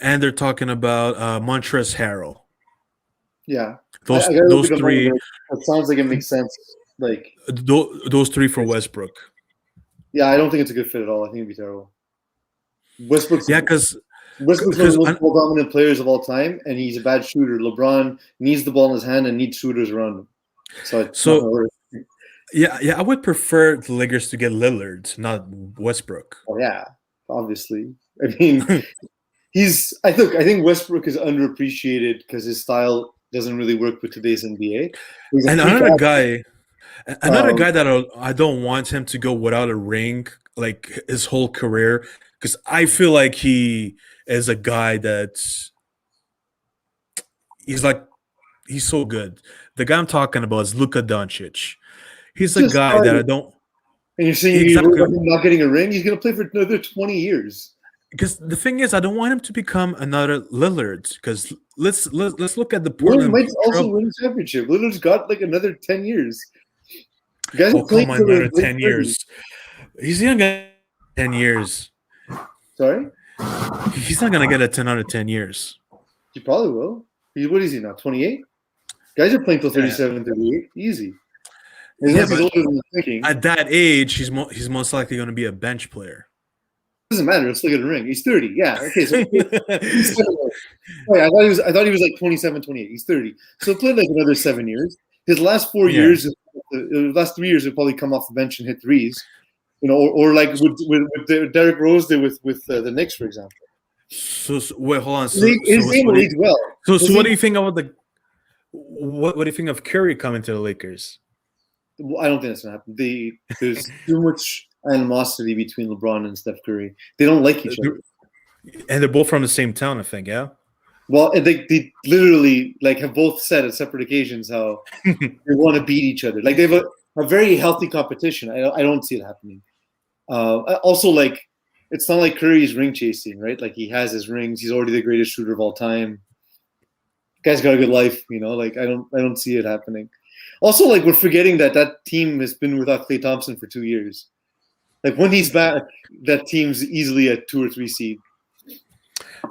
and they're talking about Montrezl Harrell. Yeah, those three. It sounds like it makes sense. Like those three for Westbrook. Yeah, I don't think it's a good fit at all. I think it'd be terrible. Westbrook's one of the most dominant players of all time, and he's a bad shooter. LeBron needs the ball in his hand and needs shooters around him. So I would prefer the Lakers to get Lillard, not Westbrook. Oh yeah, obviously. I mean, I think Westbrook is underappreciated because his style doesn't really work with today's NBA. And another guy that I don't want him to go without a ring like his whole career, because I feel like he is a guy that's he's so good. The guy I'm talking about is Luka Doncic. He's a guy that I don't. And you're saying he's not getting a ring? He's going to play for another 20 years. Because the thing is, I don't want him to become another Lillard. Because let's look at the Portland. Lillard might also win a championship. Lillard's got like another 10 years. Come on, another 10 years. He's gonna get 10 years. Sorry? He's not gonna get a 10 out of 10 years. He probably will. What is he now? 28? Guys are playing till 37, 38. Easy. He's older than thinking. At that age, he's most likely going to be a bench player. Doesn't matter. Let's look at the ring. He's 30. Yeah. Okay. So he's I thought he was like 27, 28. He's 30. So played like another 7 years. His last 4 years, the last 3 years, he'll probably come off the bench and hit threes. Or like with Derrick Rose did with the Knicks, for example. So wait, hold on. His game will lead well. So what do you think about what do you think of Curry coming to the Lakers? I don't think that's gonna happen. There's too much animosity between LeBron and Steph Curry. They don't like each other. And they're both from the same town, I think. Yeah. Well, they literally have both said at separate occasions how they want to beat each other. Like they have a very healthy competition. I don't see it happening. Also, it's not like Curry's ring chasing, right? Like he has his rings. He's already the greatest shooter of all time. Guy's got a good life, I don't see it happening. Also, we're forgetting that team has been without Klay Thompson for 2 years. When he's back, that team's easily a 2 or 3 seed.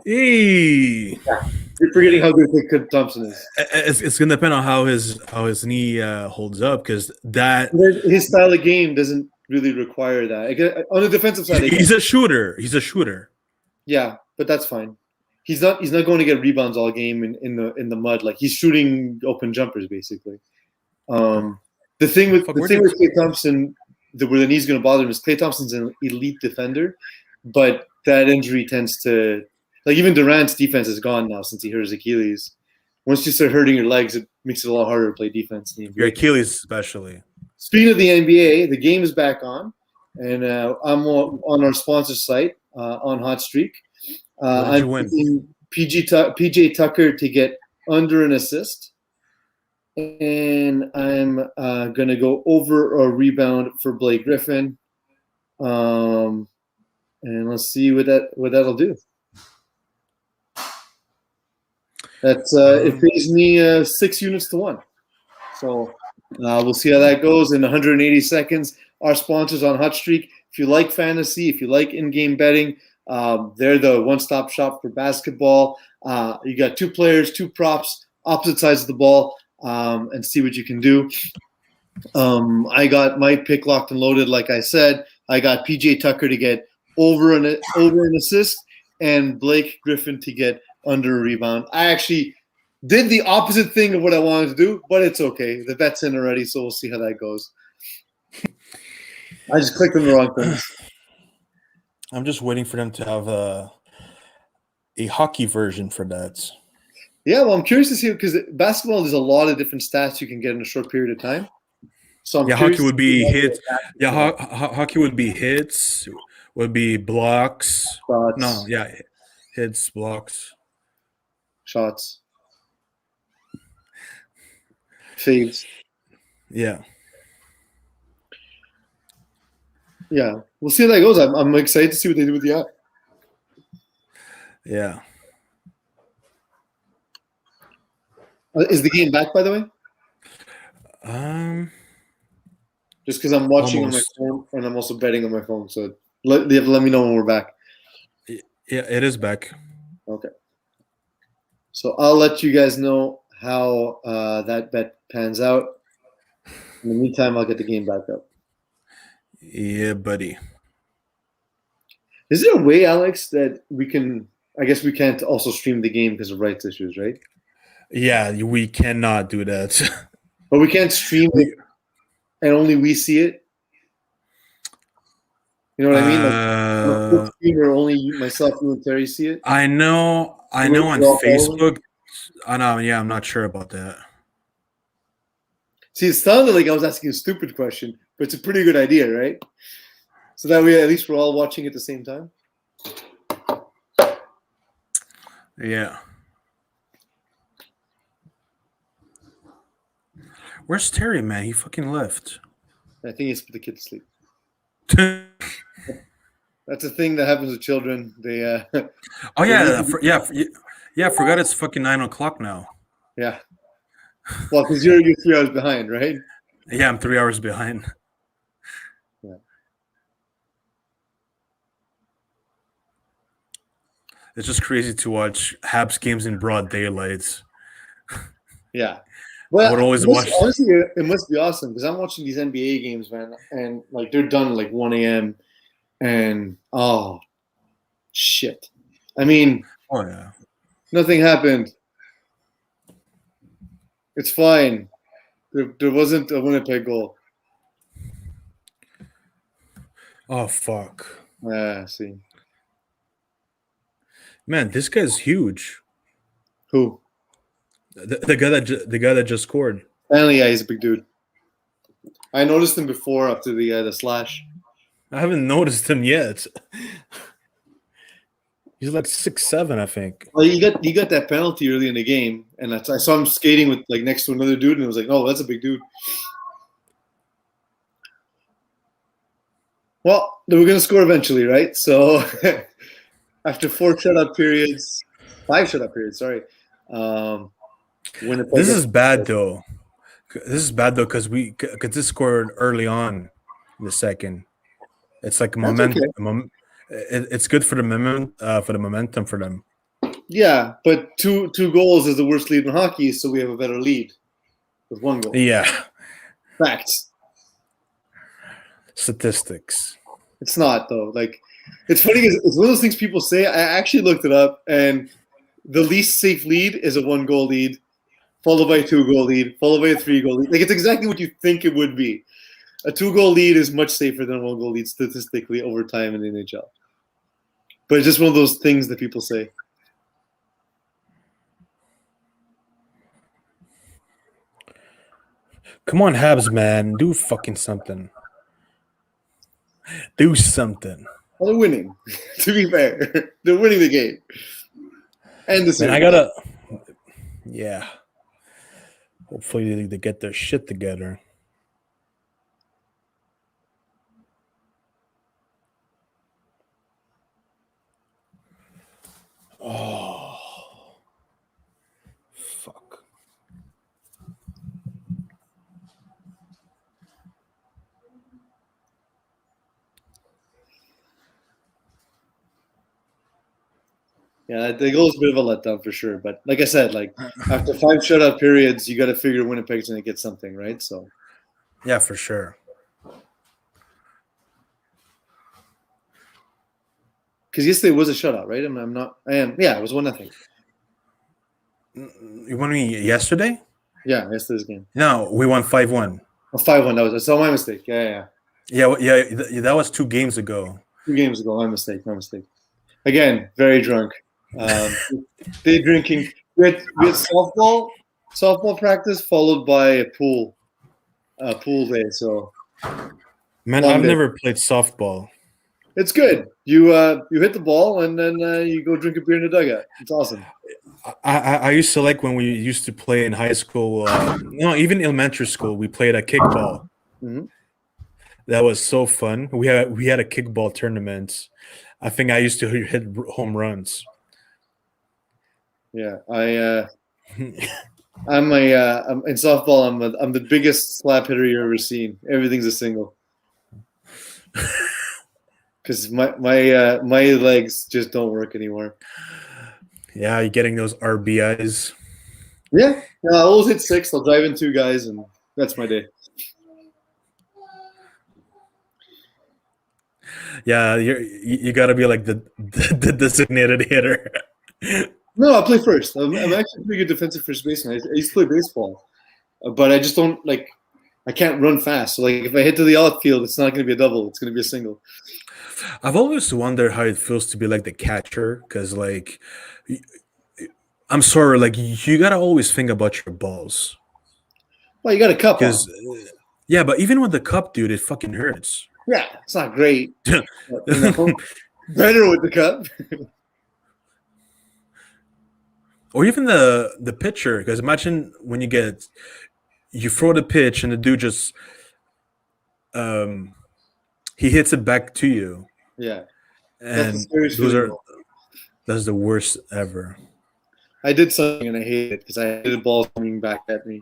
Hey. Yeah. You're forgetting how good Klay Thompson is. It's gonna depend on how his knee holds up, because his style of game doesn't really require that. On the defensive side, he's a shooter. Yeah, but that's fine. He's not going to get rebounds all game in the mud. He's shooting open jumpers basically. The thing with Klay Thompson, where the knee's going to bother him, is Klay Thompson's an elite defender, but that injury tends to even Durant's defense is gone now since he hurt his Achilles. Once you start hurting your legs, it makes it a lot harder to play defense in the NBA. Your Achilles especially. Speaking of the NBA, the game is back on, and I'm on our sponsor site on Hot Streak. I'm picking PJ Tucker to get under an assist, and I'm going to go over a rebound for Blake Griffin, and let's see what that'll do. That's it pays me 6 units to 1. So we'll see how that goes in 180 seconds. Our sponsors on Hot Streak. If you like fantasy, if you like in-game betting, they're the one-stop shop for basketball. You got 2 players, 2 props, opposite sides of the ball, and see what you can do. I got my pick locked and loaded. Like I said, I got PJ Tucker to get over an assist and Blake Griffin to get under a rebound. I actually did the opposite thing of what I wanted to do, but it's okay. The bet's in already, so we'll see how that goes. I just clicked on the wrong things. I'm just waiting for them to have a hockey version for that. Yeah, well, I'm curious to see, because basketball, there's a lot of different stats you can get in a short period of time. So hockey would be hits. Yeah, hockey would be hits. Would be blocks. Shots. No, yeah, hits, blocks, shots, saves. Yeah. Yeah, we'll see how that goes. I'm excited to see what they do with the app. Yeah. Is the game back, by the way? Just because I'm watching almost on my phone and I'm also betting on my phone, so let me know when we're back. Yeah, it is back. Okay. So I'll let you guys know how that bet pans out. In the meantime, I'll get the game back up. Yeah, buddy. Is there a way, Alex, that we can? I guess we can't also stream the game because of rights issues, right? Yeah, we cannot do that. But we can't stream it, and only we see it. You know what I mean? Like, streamer, only myself, you, and Terry see it. I know. On Facebook. I know. Yeah, I'm not sure about that. See, it sounded like I was asking a stupid question, but it's a pretty good idea, right? So that way, at least we're all watching at the same time. Yeah. Where's Terry, man? He fucking left. I think he's put the kid to sleep. That's a thing that happens with children. They. Oh yeah, I forgot it's fucking 9:00 now. Yeah. Well, because you're 3 hours behind, right? Yeah, I'm 3 hours behind. Yeah. It's just crazy to watch Habs games in broad daylight. Yeah. Well, I would always watch. Honestly, it must be awesome because I'm watching these NBA games, man, and they're done at 1 a.m. and oh shit. I mean, oh yeah, nothing happened. It's fine. There wasn't a Winnipeg goal. Oh fuck. Yeah, see. Man, this guy's huge. Who? The guy that just scored. Apparently, yeah, he's a big dude. I noticed him before after the slash. I haven't noticed him yet. He's like 6'7", I think. Well, he got that penalty early in the game, and I saw him skating with like next to another dude, and I was like, "Oh, that's a big dude." Well, they were going to score eventually, right? So after 5 shutout periods, Winnipeg. This is bad though. Because this scored early on in the second. It's like momentum. It's good for the momentum for them. Yeah, but two goals is the worst lead in hockey, so we have a better lead with 1 goal. Yeah. Facts. Statistics. It's not though. Like, it's funny because it's one of those things people say. I actually looked it up, and the least safe lead is a 1 goal lead, followed by a 2 goal lead, followed by a 3 goal lead. Like, it's exactly what you think it would be. A 2 goal lead is much safer than a 1 goal lead statistically over time in the NHL. But it's just one of those things that people say. Come on, Habs, man. Do fucking something. Do something. Well, they're winning. To be fair, they're winning the game. And the series. Yeah. Hopefully they get their shit together. Oh. Fuck. Yeah, the goal is a bit of a letdown for sure. But like I said, like after 5 shutout periods, you got to figure Winnipeg's going to get something, right? So yeah, for sure. because yesterday was a shutout, right? I'm not. I am. Yeah, it was 1-0. You want me yesterday? Yeah, yesterday's game. No, we won 5-1. Oh, 5-1. That's all my mistake. Yeah. That was 2 games ago. 2 games ago. My mistake. Again, very drunk. Day drinking. We had softball practice followed by a pool day. So, man, I've never played softball. It's good. You hit the ball and then you go drink a beer in the dugout. It's awesome. I used to like when we used to play in high school. Even elementary school, we played a kickball. Mm-hmm. That was so fun. We had a kickball tournament. I think I used to hit home runs. Yeah, I'm in softball. I'm the biggest slap hitter you've ever seen. Everything's a single. Because my legs just don't work anymore. Yeah, you're getting those RBIs. Yeah, I'll always hit 6. I'll drive in 2 guys, and that's my day. Yeah, you got to be like the designated hitter. No, I play first. I'm actually a pretty good defensive first baseman. I used to play baseball, but I just don't like. I can't run fast. So like, if I hit to the outfield, it's not going to be a double. It's going to be a single. I've always wondered how it feels to be like the catcher, because like, I'm sorry, like you got to always think about your balls. Well, you got a cup. Yeah, but even with the cup, dude, it fucking hurts. Yeah, it's not great. But, better with the cup. Or even the pitcher, because imagine when you throw the pitch and the dude just he hits it back to you. Yeah, and that's the worst ever. I did something and I hate it because I hated the ball coming back at me.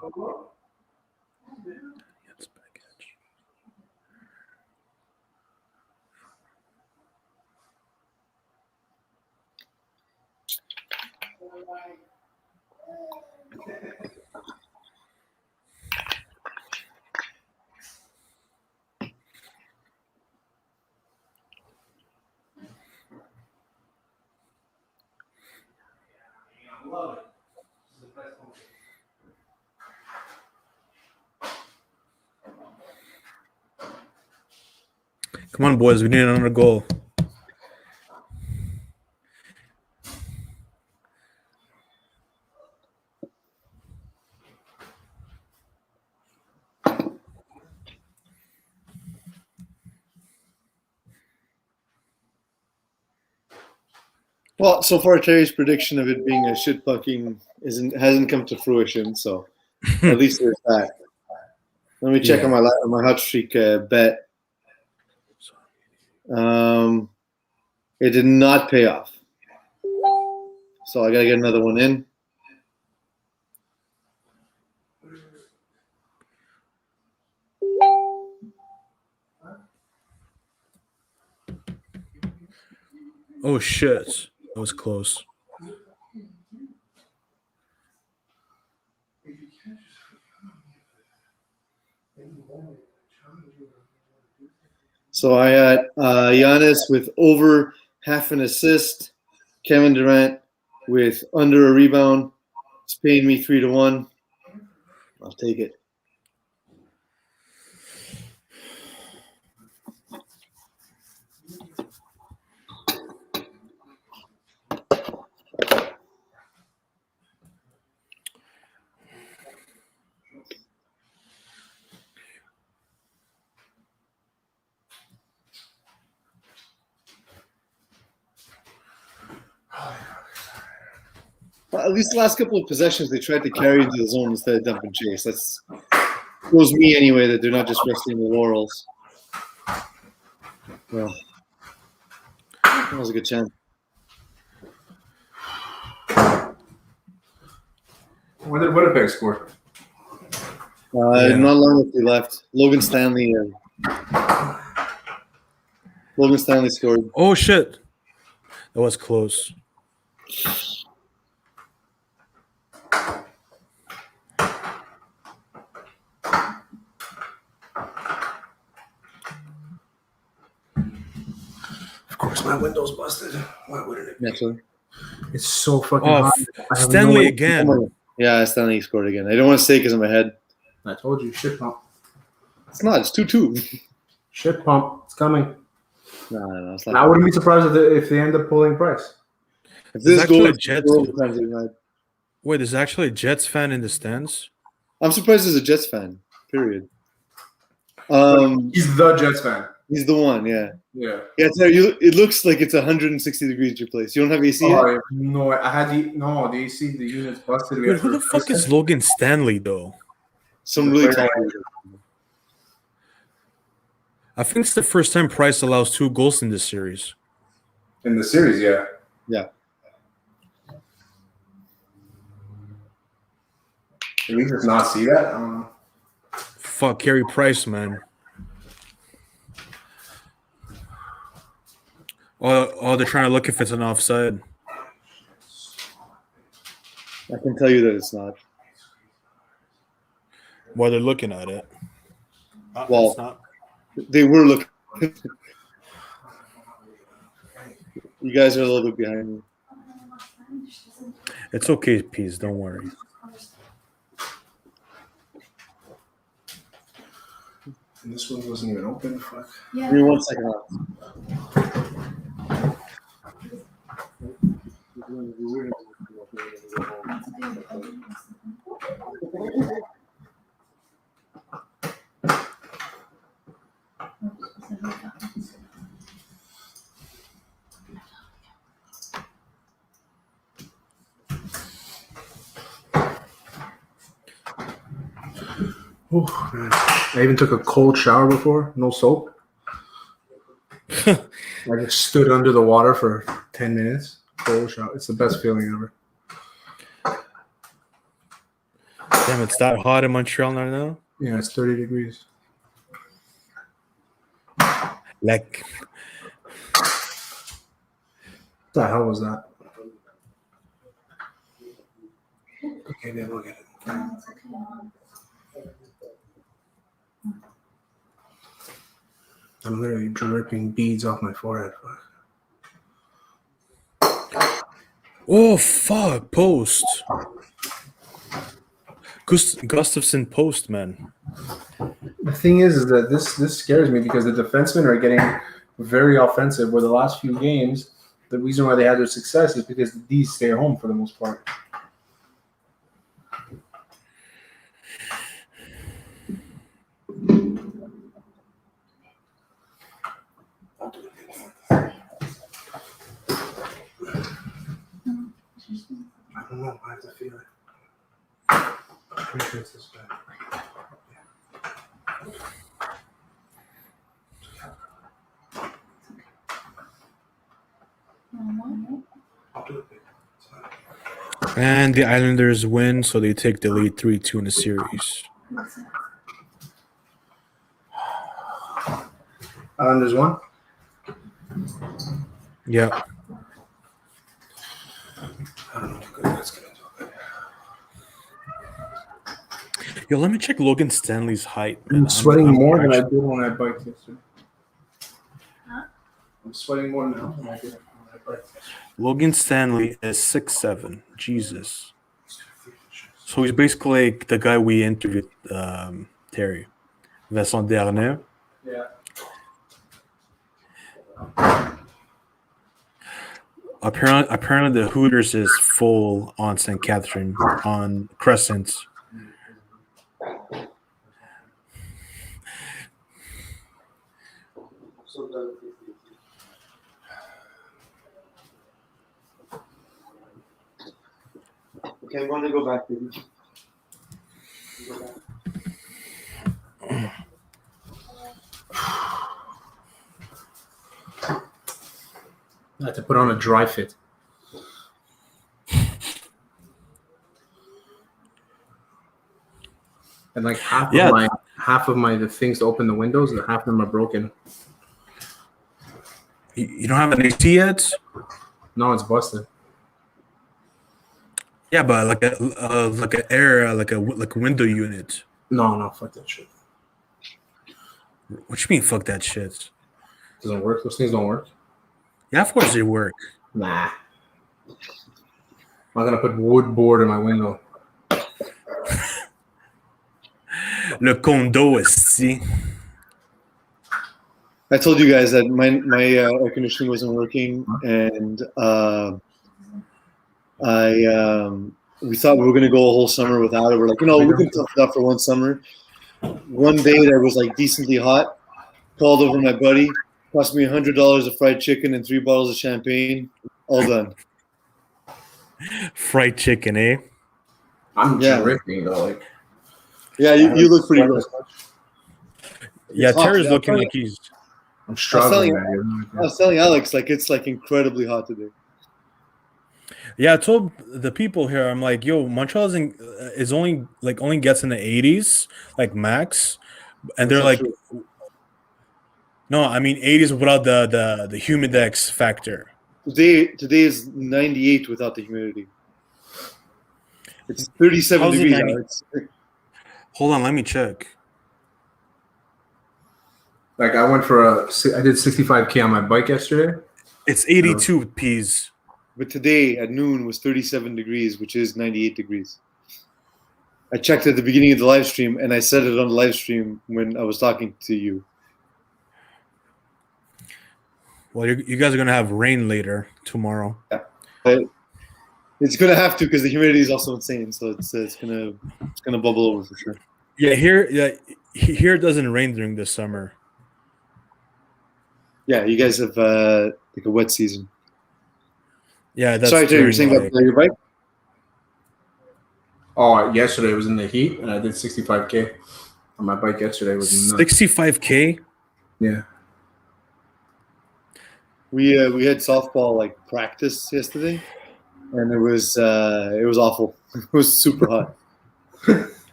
Come on, boys, we need another goal. Well, so far Terry's prediction of it being a shit fucking hasn't come to fruition. So at least there's that. Let me check on my hot streak bet. It did not pay off. So I gotta get another one in. Oh shit. That was close. So I had Giannis with over half an assist, Kevin Durant with under a rebound. It's paying me 3-1. I'll take it. At least the last couple of possessions, they tried to carry into the zone instead of dump and chase. That's shows me anyway that they're not just resting the laurels. Well, that was a good chance. When did Winnipeg score? Not long after he left. Logan Stanley scored. Oh shit. That was close. Of course, my window's busted. Why wouldn't it be? Naturally. It's so fucking hot. Stanley again. Yeah, Stanley scored again. I don't want to say because in my head. I told you, shit pump. It's not. It's 2-2. Shit pump. It's coming. No, it's And not. I wouldn't be surprised if they end up pulling Price. If this actually goes, Jets. I'm Wait, there's actually a Jets fan in the stands? surprised he's a Jets fan. Period. He's the Jets fan. He's the one. Yeah. Yeah. Yeah. It looks like it's 160 degrees at your place. You don't have AC yet? No, I had the AC, the unit's busted. Wait, who the fuck is Logan Stanley though? Some really tall. I think it's the first time Price allows 2 goals in this series. In the series, yeah. Yeah. Did we just not see that? I don't know. Fuck, Carey Price, man. Oh, they're trying to look if it's an offside. I can tell you that it's not. While they're looking at it. Well, it's not. They were looking. You guys are a little bit behind me. It's okay, Peace. Don't worry. And this one wasn't even open. Fuck. Give me 1 second off. Oh, man. I even took a cold shower before. No soap. I just stood under the water for 10 minutes. Cold shower. It's the best feeling ever. Damn, it's that hot in Montreal right now? Yeah, it's 30 degrees. Like, What the hell was that? Okay, then we'll get it. I'm literally dripping beads off my forehead. oh, fuck. Post. Gustafson post, man. The thing is that this scares me because the defensemen are getting very offensive. Where the last few games, the reason why they had their success is because the D's stay home for the most part. And the Islanders win, so they take the lead 3-2 in the series. Islanders won. Yeah. I don't know how good that's gonna do. Yo, let me check Logan Stanley's height. I'm sweating more than I did when I biked yesterday. I'm sweating more now than I did when I biked yesterday. Logan Stanley is 6'7". Jesus. So he's basically like the guy we interviewed, Terry. Vincent Darnay. Yeah. Apparently the Hooters is full on St. Catherine on Crescent. Okay, I'm going to go back, baby. I had to put on a dry fit. And like half of my the things to open the windows, and half of them are broken. You don't have an AC yet? No, it's busted. Yeah, but like a window unit. No, fuck that shit. What you mean, fuck that shit? Doesn't work. Those things don't work. Yeah, of course they work. Nah. I'm not gonna put wood board in my window. Le condo is see. I told you guys that my air conditioning wasn't working, and we thought we were gonna go a whole summer without it. We're like, we can tough it up for one summer. One day that was like decently hot. Called over my buddy. Cost me $100 of fried chicken and 3 bottles of champagne. All done. Fried chicken, eh? I'm dripping though. Like, yeah, you look pretty rough. Yeah, Terry's looking like he's. I'm struggling. I was telling Alex, like, it's like incredibly hot today. Yeah, I told the people here, I'm like, yo, Montreal is only gets in the 80s, like max, and they're like, no, I mean 80s without the humidex factor. Today is 98 without the humidity. It's 37 degrees. Alex. Hold on, let me check. Like I did 65K on my bike yesterday. It's 82 P's. But today at noon was 37 degrees, which is 98 degrees. I checked at the beginning of the live stream, and I said it on the live stream when I was talking to you. Well, you guys are gonna have rain later tomorrow. Yeah, but it's gonna have to because the humidity is also insane. So it's gonna bubble over for sure. Yeah, here it doesn't rain during the summer. Yeah, you guys have like a wet season. Yeah, that's sorry, Terry, you're saying about your bike? Oh, yesterday was in the heat, and I did 65K on my bike yesterday. It was nuts. 65K. Yeah. We had softball like practice yesterday, and it was awful. It was super hot.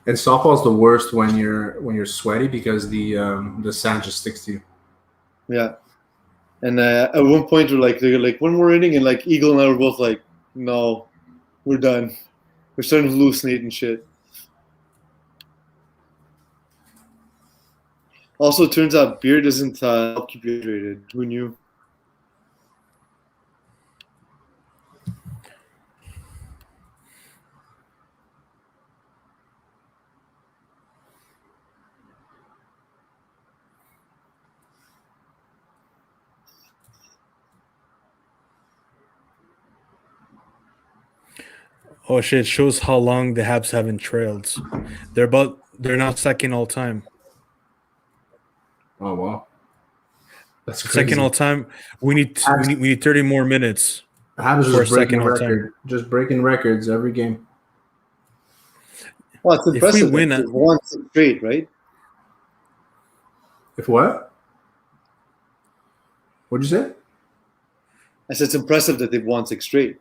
And softball is the worst when you're sweaty because the sand just sticks to you. Yeah, and at one point they're like one more inning, and like Eagle and I were both like, no, we're done. We're starting to hallucinate and shit. Also, it turns out beer doesn't help keep you hydrated. Who knew? Oh shit! It shows how long the Habs haven't trailed. They're now second all time. Oh wow, that's crazy. Second all time. We need 30 more minutes. Habs just breaking records every game. Well, it's If we impressive. win They've won 6 straight, right? If what? What'd you say? I said it's impressive that they've won 6 straight.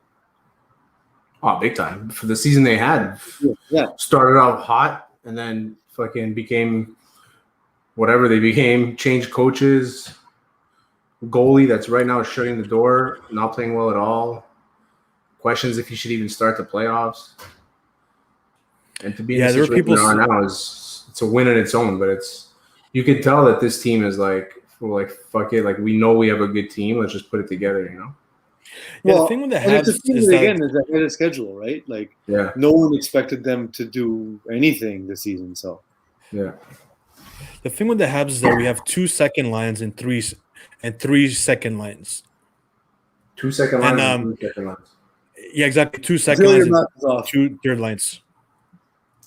Oh, big time. For the season they had. Yeah. Started out hot and then fucking became whatever they became, changed coaches, goalie that's right now shutting the door, not playing well at all. Questions if he should even start the playoffs. And to be in the situation they are now it's a win in its own, but you could tell that this team is like fuck it, like we know we have a good team, let's just put it together, you know. Yeah, the thing with the Habs is that again is ahead of schedule, right? Like no one expected them to do anything this season, so yeah. The thing with the Habs is that we have 2 second lines and three second lines. 2 second lines and 3 second lines. Yeah, exactly. 2 second lines and 2 third lines.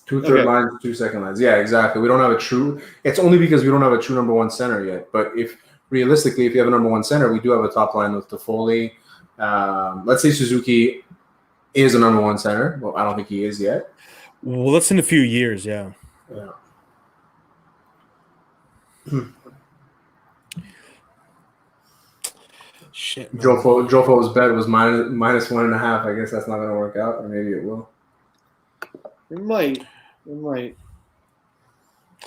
2 third lines, 2 second lines. Yeah, exactly. We don't have a true. It's only because we don't have a true number one center yet. But if realistically, if you have a number one center, we do have a top line with Toffoli. Let's say Suzuki is a number one center. Well, I don't think he is yet. Well, that's in a few years. Yeah. Yeah. Shit, man. Jofo's bet was minus 1.5. I guess that's not going to work out, or maybe it will. It might.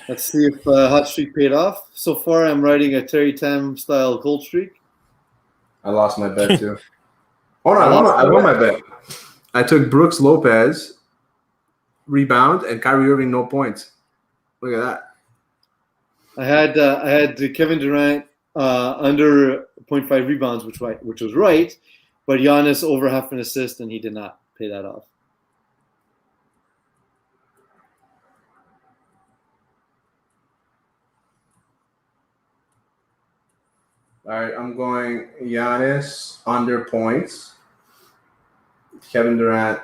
Let's see if hot streak paid off. So far, I'm riding a Terry Tam style cold streak. I lost my bet too. Oh no, I won my bet. I took Brooks Lopez rebound and Kyrie Irving no points. Look at that. I had Kevin Durant under 0.5 rebounds, which was right, but Giannis over half an assist, and he did not pay that off. All right, I'm going Giannis under points. Kevin Durant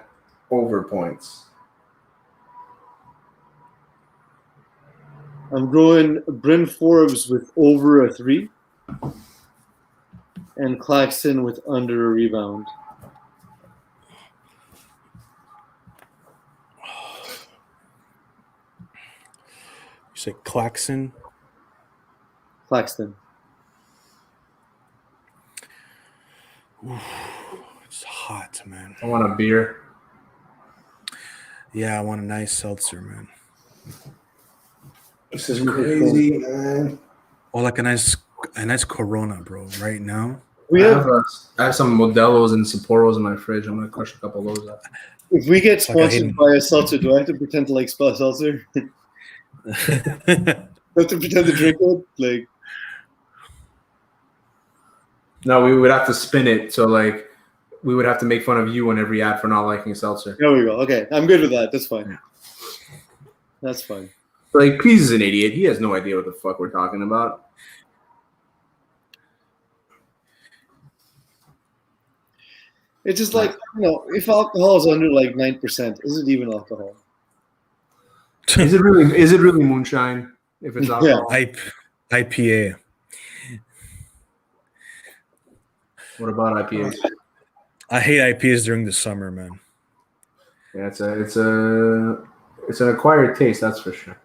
over points. I'm going Bryn Forbes with over a 3 and Claxton with under a rebound. You say Claxton? Claxton. Ooh, it's hot, man. I want a beer. Yeah, I want a nice seltzer, man. This is crazy, man. Or like a nice Corona, bro. Right now. I have some Modelo's and Sapporos in my fridge. I'm gonna crush a couple of those up. If we get sponsored by a seltzer, do I have to pretend to like spell seltzer? Do I have to pretend to drink it? Like, no, we would have to spin it. So like, we would have to make fun of you on every ad for not liking seltzer. There we go. Okay, I'm good with that. That's fine. That's fine. Like, Pease is an idiot. He has no idea what the fuck we're talking about. It's just like, if alcohol is under like 9%, is it even alcohol? Is it really moonshine? If it's alcohol? Yeah. IPA. What about IPAs? I hate IPAs during the summer, man. Yeah, it's an acquired taste, that's for sure.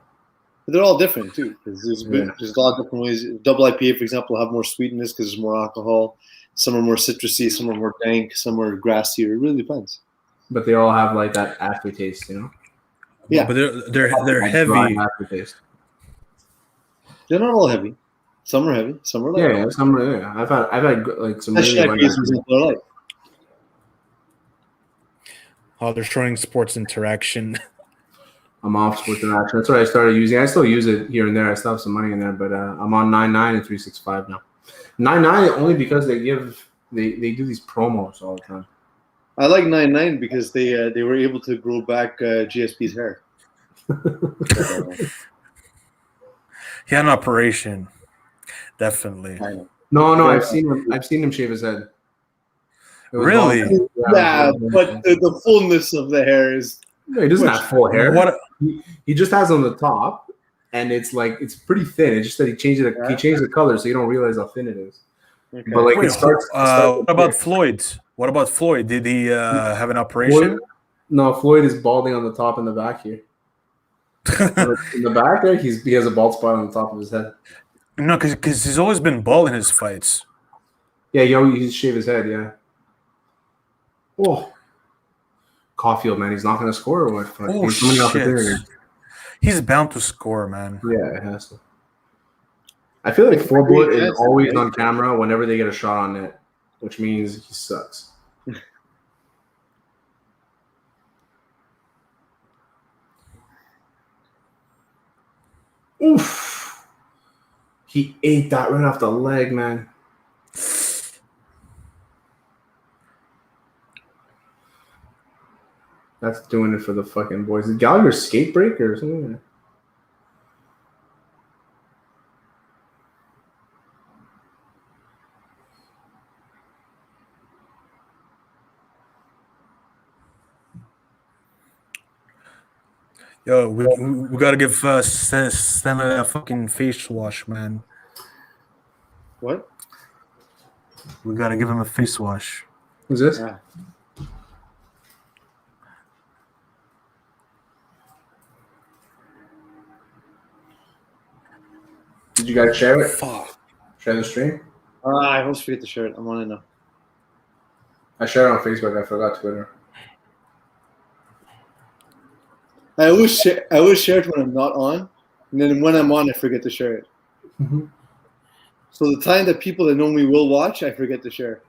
But they're all different too, because there's a lot of different ways. Double IPA, for example, will have more sweetness because there's more alcohol. Some are more citrusy, some are more dank, some are grassier. It really depends. But they all have like that aftertaste, Yeah, but they're heavy. Aftertaste. They're not all heavy. Some are heavy. Some are light. Yeah, some are. Yeah, I've had like some. Really light. Oh, they're showing sports interaction. I'm off sports interaction. That's what I started using. I still use it here and there. I still have some money in there, but I'm on 99 and 365 now. 99 only because they do these promos all the time. I like 99 because they were able to grow back GSP's hair. He had an operation, definitely. No, I've seen him shave his head. Really? Yeah, but the fullness of the hair is. No, he doesn't have full hair. He just has on the top, and it's pretty thin. It's just that he changed the color, so you don't realize how thin it is. Okay. But like what about Floyd? What about Floyd? Did he have an operation? No, Floyd is balding on the top and the back here. In the back there, he has a bald spot on the top of his head. No, because he's always been bald in his fights. Yeah, he's shave his head. Yeah. Oh, Caulfield, man, he's not going to score or what? Oh, he's coming off the shit. He's bound to score, man. Yeah, it has to. I feel like Four Bullet is always on camera whenever they get a shot on net, which means he sucks. Oof. He ate that right off the leg, man. That's doing it for the fucking boys. Is Gallagher skate break or something? Yo, we gotta give Stan a fucking face wash, man. What? We gotta give him a face wash. Who's this? Yeah. Did you guys share it? Fuck. Share the stream? I almost forget to share it. I'm on it now. I shared it on Facebook. I forgot Twitter. I always share it when I'm not on, and then when I'm on, I forget to share it. Mm-hmm. So the time that people that know me will watch, I forget to share.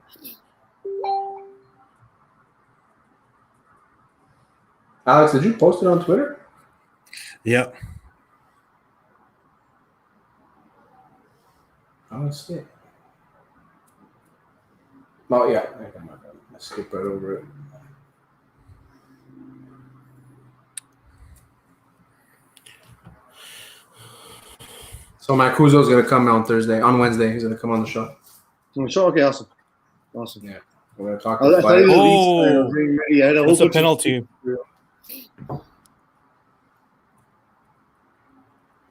Alex, did you post it on Twitter? Yep. I don't see it. Oh, yeah. I skipped right over it. So Mancuso's going to come on Wednesday. He's going to come on the show. Okay, awesome. Yeah. We're going to talk about it. That's a penalty.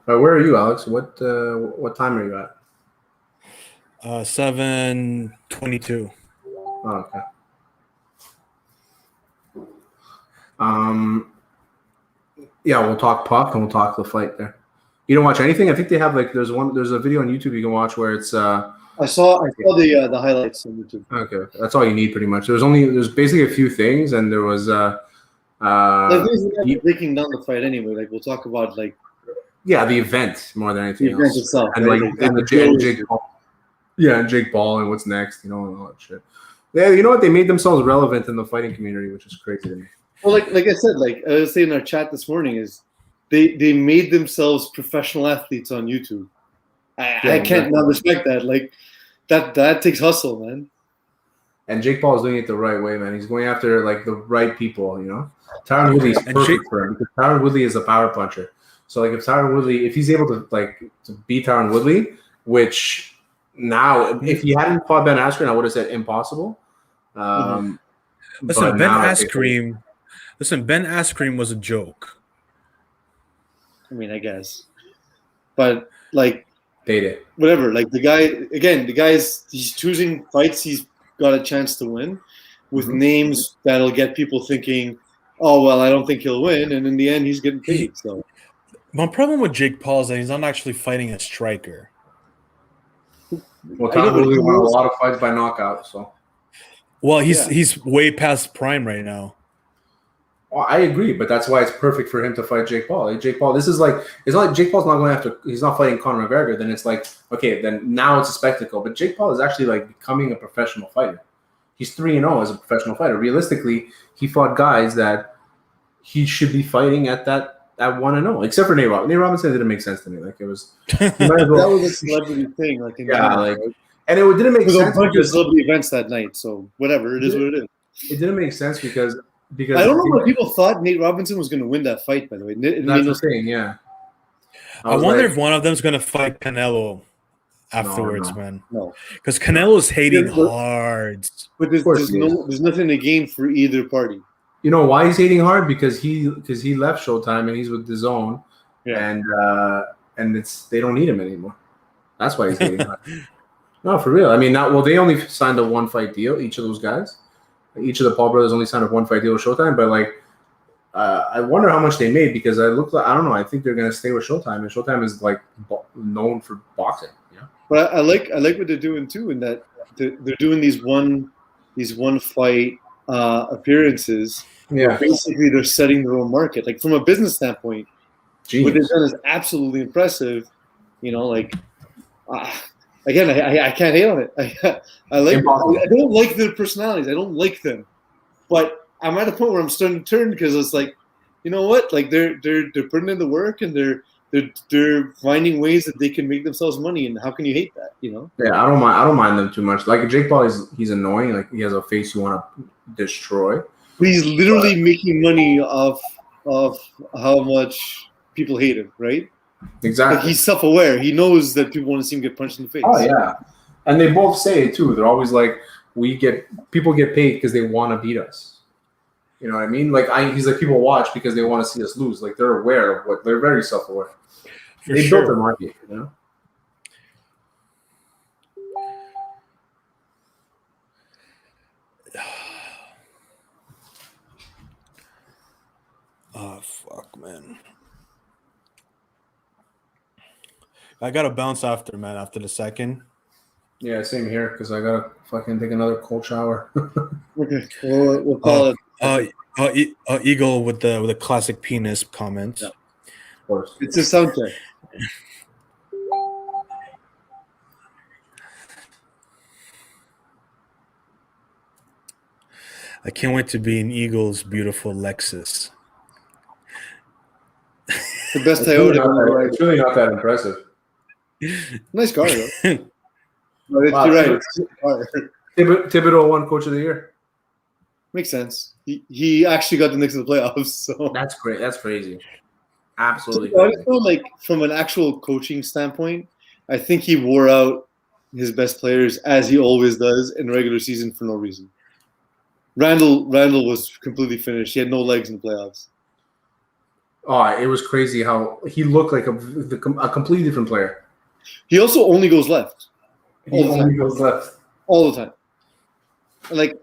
Where are you, Alex? What time are you at? 7:22. Oh, okay. Yeah, we'll talk puck and we'll talk the fight there. You don't watch anything? I think they have there's a video on YouTube you can watch where it's I saw the highlights on YouTube. Okay, that's all you need pretty much. There's basically a few things, and there was breaking down the fight anyway. Like we'll talk about the event more than anything event else. itself, and right? and Jake Paul. Yeah, and Jake Paul and what's next, and all that shit. Yeah, you know what? They made themselves relevant in the fighting community, which is crazy to me. Well, like I said, I was saying in our chat this morning, is they made themselves professional athletes on YouTube. I can't not respect that. Like that takes hustle, man. And Jake Paul is doing it the right way, man. He's going after the right people, you know. Tyron Woodley is perfect for him because Tyron Woodley is a power puncher. So if he's able to beat Tyron Woodley, which now if he hadn't fought Ben Askren, I would have said impossible. Listen, Ben Askren was a joke. I mean, I guess, but they did whatever. The guy's he's choosing fights he's got a chance to win with names that'll get people thinking, oh well, I don't think he'll win, and in the end, he's getting paid. So my problem with Jake Paul is that he's not actually fighting a striker. Well, Tyron Woodley won a lot of fights by knockout, so. Well, he's way past prime right now. Well, I agree, but that's why it's perfect for him to fight Jake Paul. Jake Paul, it's not like Jake Paul's not going after. He's not fighting Conor McGregor. Then it's okay, then now it's a spectacle. But Jake Paul is actually becoming a professional fighter. He's 3-0 as a professional fighter. Realistically, he fought guys that he should be fighting at 1-0, except for Nate Robinson. Nate Robinson didn't make sense to me. It was that was a celebrity thing. And it didn't make sense. There was a bunch of celebrity events that night, so whatever. It is what it is. It didn't make sense because I don't know what people thought Nate Robinson was going to win that fight. By the way, that's the thing. Yeah. I wonder if one of them is going to fight Canelo afterwards, man. No, because Canelo's hating hard. But there's nothing to gain for either party. You know why he's hating hard? Because he left Showtime and he's with DAZN, and they don't need him anymore. That's why he's hating hard. No, for real. I mean, they only signed a 1-fight deal. Each of those guys, each of the Paul brothers only signed a 1-fight deal with Showtime. But I wonder how much they made because I don't know. I think they're gonna stay with Showtime, and Showtime is like known for boxing. Yeah, but I like what they're doing too, in that they're doing these one fight appearances. yeah. Basically, they're setting their own market. Like from a business standpoint, what they've done is absolutely impressive. You know, like again, I can't hate on it. I don't like their personalities. I don't like them, but I'm at a point where I'm starting to turn because it's like, you know what? Like they're putting in the work and they're finding ways that they can make themselves money. And how can you hate that? You know? Yeah, I don't mind them too much. Like Jake Paul he's annoying. Like he has a face you want to destroy. But he's literally making money off how much people hate him, right? Exactly. Like he's self-aware. He knows that people want to see him get punched in the face. Oh yeah, and they both say it too. They're always like, people get paid because they want to beat us. You know what I mean? Like he's like, people watch because they want to see us lose. Like they're aware of what they're very self-aware. They built their market, you know. Oh fuck, man. I gotta bounce after the second. Yeah, same here because I gotta fucking take another cold shower. Okay, we'll call it. Eagle with the classic penis comment. Yeah, of course, it's a sound check. I can't wait to be in Eagle's beautiful Lexus. The best Toyota. It's really not that impressive. Nice car though. But you're right. Thibodeau won Coach of the Year. Makes sense. He actually got the Knicks to the playoffs. So that's great. That's crazy. Absolutely. So I feel like from an actual coaching standpoint, I think he wore out his best players as he always does in regular season for no reason. Randall was completely finished. He had no legs in the playoffs. Oh, it was crazy how he looked like a completely different player. He also only goes left. He only goes left all the time. Like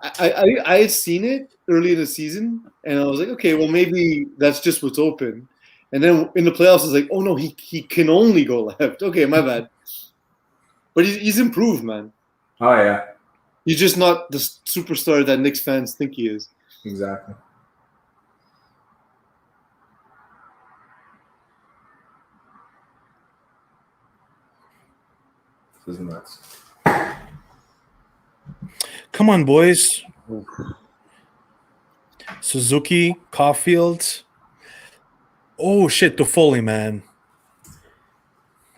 I had seen it early in the season, and I was like, okay, well maybe that's just what's open. And then in the playoffs, I was like, oh no, he can only go left. Okay, my bad. But he's improved, man. Oh yeah. He's just not the superstar that Knicks fans think he is. Exactly. This is nuts. Come on, boys. Suzuki, Caulfield. Oh shit, Toffoli, man.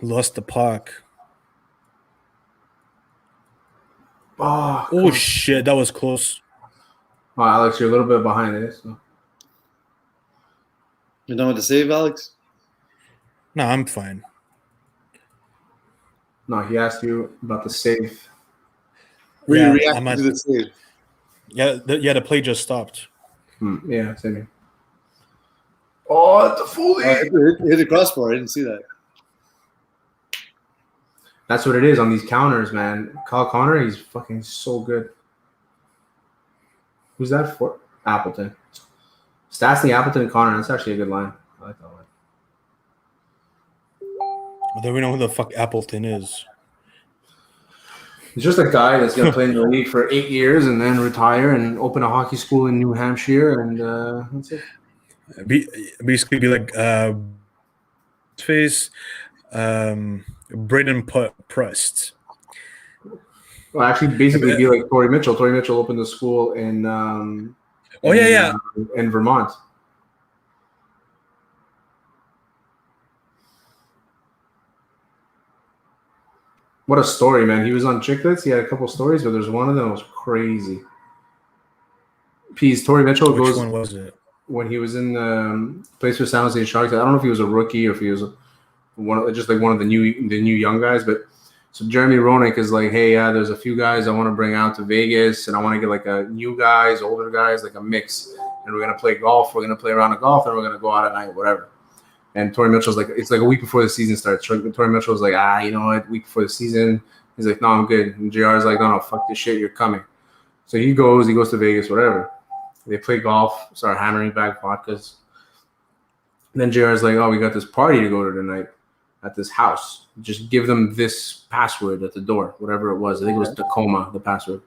Lost the puck. Oh shit, that was close. Oh, Alex, you're a little bit behind this. So. You're done with the save, Alex? No, I'm fine. No, he asked you about the save. Were you reacting to the save? Yeah, the play just stopped. Yeah, same here. Oh, it's a fully. Hit the crossbar. I didn't see that. That's what it is on these counters, man. Kyle Connor, he's fucking so good. Who's that for? Appleton. Stastny, Appleton, and Connor. That's actually a good line. I like that line. Well, then we know who the fuck Appleton is. He's just a guy that's going to play in the league for 8 years and then retire and open a hockey school in New Hampshire, and that's it. Basically, be like face Braden Prust. Well, actually, basically be like Torrey Mitchell. Torrey Mitchell opened the school in in Vermont. What a story, man. He was on Chicklets. He had a couple stories, but there's one of them that was crazy. Torrey Mitchell Which goes. One was it? When he was in place for San Jose Sharks. I don't know if he was a rookie or if he was one of the new young guys. But so Jeremy Roenick is like, hey, yeah, there's a few guys I want to bring out to Vegas, and I want to get like a new guys, older guys, like a mix. And we're gonna play golf. We're gonna play a round of golf, and we're gonna go out at night, whatever. And Torrey Mitchell's like, it's like a week before the season starts. Torrey Mitchell's like, you know what? Week before the season, he's like, no, I'm good. And JR's like, no, fuck this shit, you're coming. So he goes to Vegas, whatever. They play golf, start hammering back vodkas. And then JR's like, oh, we got this party to go to tonight at this house. Just give them this password at the door, whatever it was. I think it was Tacoma, the password.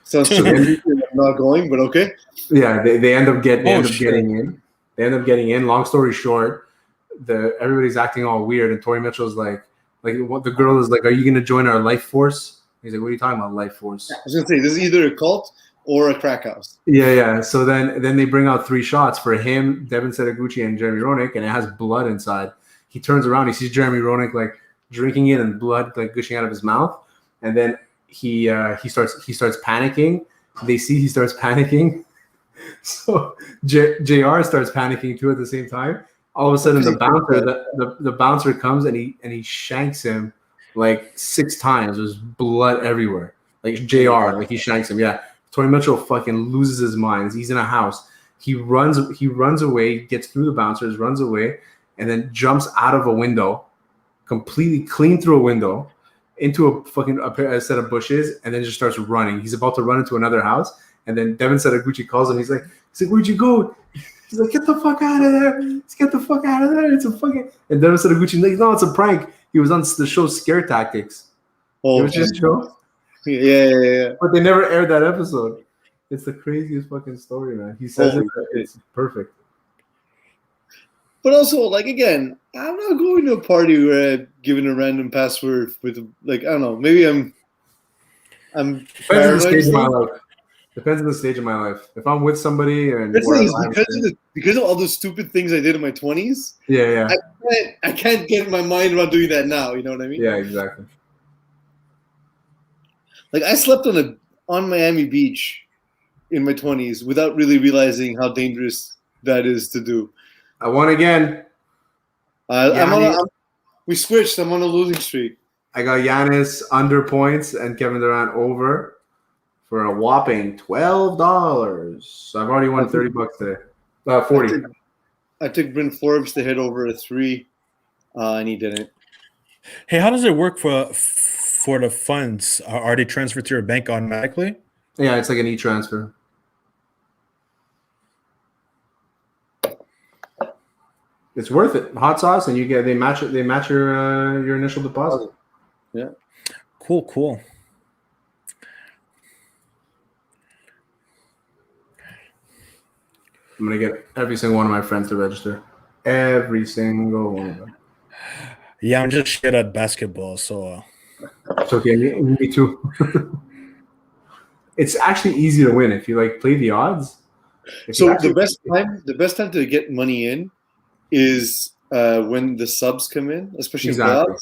So I'm not going, but okay. Yeah, they end up getting in. They end up getting in. Long story short, everybody's acting all weird, and Tori Mitchell's like what the girl is like, are you gonna join our life force? He's like, what are you talking about, life force? I was gonna say this is either a cult or a crack house. Yeah. So then they bring out 3 shots for him, Devin Setaguchi, and Jeremy Roenick, and it has blood inside. He turns around, he sees Jeremy Roenick like drinking it and blood like gushing out of his mouth, and then he starts panicking. They see he starts panicking, so JR starts panicking too at the same time. All of a sudden, the bouncer comes and he shanks him like 6 times. There's blood everywhere. Like JR, like he shanks him. Yeah, Tori Mitchell fucking loses his mind. He's in a house. He runs away, gets through the bouncers, runs away, and then jumps out of a window, completely clean through a window, into a set of bushes, and then just starts running. He's about to run into another house, and then Devin Setaguchi calls him. He's like, where'd you go? He's like, get the fuck out of there. Let's get the fuck out of there. It's a fucking... And Devin Setaguchi's like, no, it's a prank. He was on the show Scare Tactics. Oh, it was just show. Yeah. But they never aired that episode. It's the craziest fucking story, man. He says it's perfect. But also, like, again, I'm not going to a party where I'm giving a random password with, like, I don't know. Maybe I'm Depends on the stage of my life. Depends on the stage of my life. If I'm with somebody and because of all those stupid things I did in my 20s. Yeah. I can't get my mind around doing that now. You know what I mean? Yeah, exactly. Like, I slept on Miami Beach in my 20s without really realizing how dangerous that is to do. I won again. We switched. I'm on a losing streak. I got Giannis under points and Kevin Durant over for a whopping $12. So I've already won $30 today. 40. I took Bryn Forbes to hit over a 3, and he didn't. Hey, how does it work for the funds? Are they transferred to your bank automatically? Yeah, it's like an e-transfer. It's worth it. Hot sauce, and they match your initial deposit. Yeah. Cool. I'm gonna get every single one of my friends to register. Every single one of them. Yeah, I'm just shit at basketball, so. It's okay. Me too. It's actually easy to win if you like play the odds. So the best time to get money in is when the subs come in, especially in playoffs,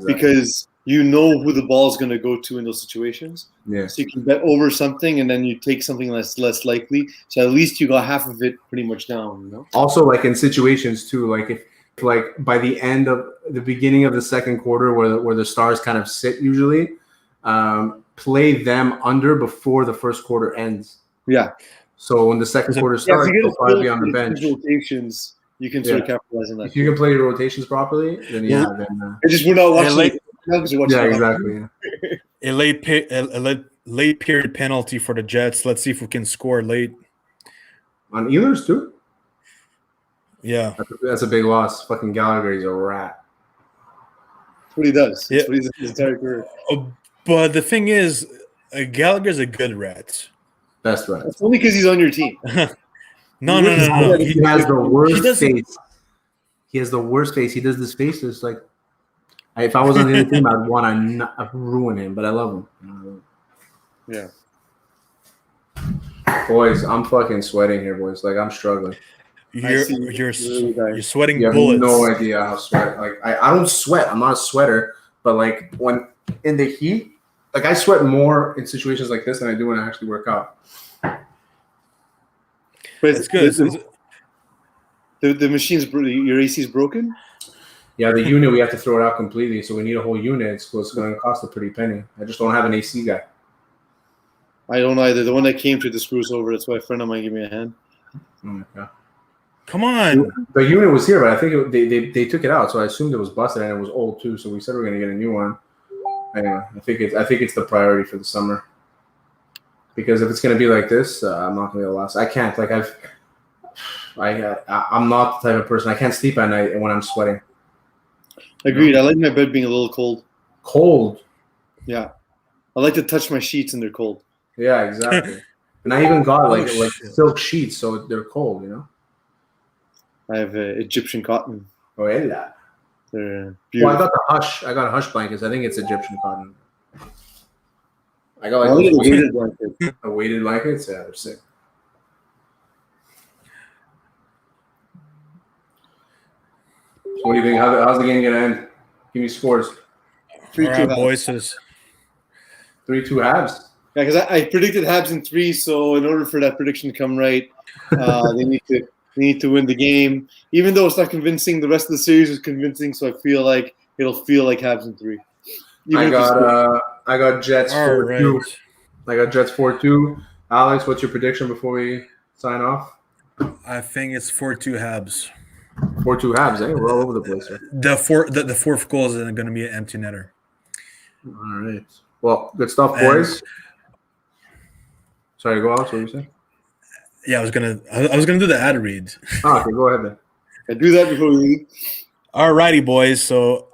because you know who the ball is going to go to in those situations. Yeah. So you can bet over something, and then you take something less likely. So at least you got half of it pretty much down. You know. Also, like in situations too, like if by the beginning of the second quarter, where the Stars kind of sit usually, play them under before the first quarter ends. Yeah. So when the second quarter starts, they'll probably be on the bench. Rotations, you can sort of capitalize on that. If you can play your rotations properly, then we're not watching. Yeah, exactly. A late period penalty for the Jets. Let's see if we can score late. On Ehlers too? Yeah. That's a big loss. Fucking Gallagher, he's a rat. That's what he does. Yeah. That's what he does his entire career. But the thing is, Gallagher's a good rat. Best rat. It's only because he's on your team. No. He has the worst face. He has the worst face. He does this face that's like, if I was on the other team, I'd want to ruin him, but I love him. Yeah. Boys, I'm fucking sweating here, boys. Like, I'm struggling. You're sweating you have bullets. No idea how sweat. Like, I don't sweat. I'm not a sweater, but like when in the heat, like I sweat more in situations like this than I do when I actually work out. But it's good. The machine's your AC is broken. Yeah, the unit we have to throw it out completely, so we need a whole unit. So it's going to cost a pretty penny. I just don't have an AC guy. I don't either. The one that came to the screws over. That's why a friend of mine gave me a hand. Oh my God. Come on. The unit was here, but I think they took it out, so I assumed it was busted and it was old too. So we said we're going to get a new one. Anyway, I think it's the priority for the summer. Because if it's gonna be like this, I'm not gonna be able to last. I can't. Like I'm not the type of person. I can't sleep at night when I'm sweating. Agreed. I like my bed being a little cold. Cold. Yeah. I like to touch my sheets and they're cold. Yeah, exactly. And I even got like silk sheets, so they're cold. You know. I have Egyptian cotton. Oh yeah. They're beautiful. Well, I got the hush. I got a hush blankets. I think it's Egyptian cotton. I got like I like those the weighted blanket. weighted blankets. Yeah, they're sick. So what do you think? How's the game gonna end? Give me scores. 3-2 All right, Habs. boys. 3-2 Habs. Yeah, because I predicted Habs in 3, so in order for that prediction to come right, they need to win the game. Even though it's not convincing, the rest of the series is convincing, so I feel like it'll feel like Habs in 3. I got Jets 4-2. Right. I got Jets 4-2. Alex, what's your prediction before we sign off? I think it's 4-2 Habs. 4-2 Habs, eh? We're all over the place here. The fourth goal is going to be an empty netter. All right. Well, good stuff, boys. Sorry, go out. What were you saying? Yeah, I was gonna do the ad read. Okay, go ahead then. I do that before we leave. Alrighty, boys. So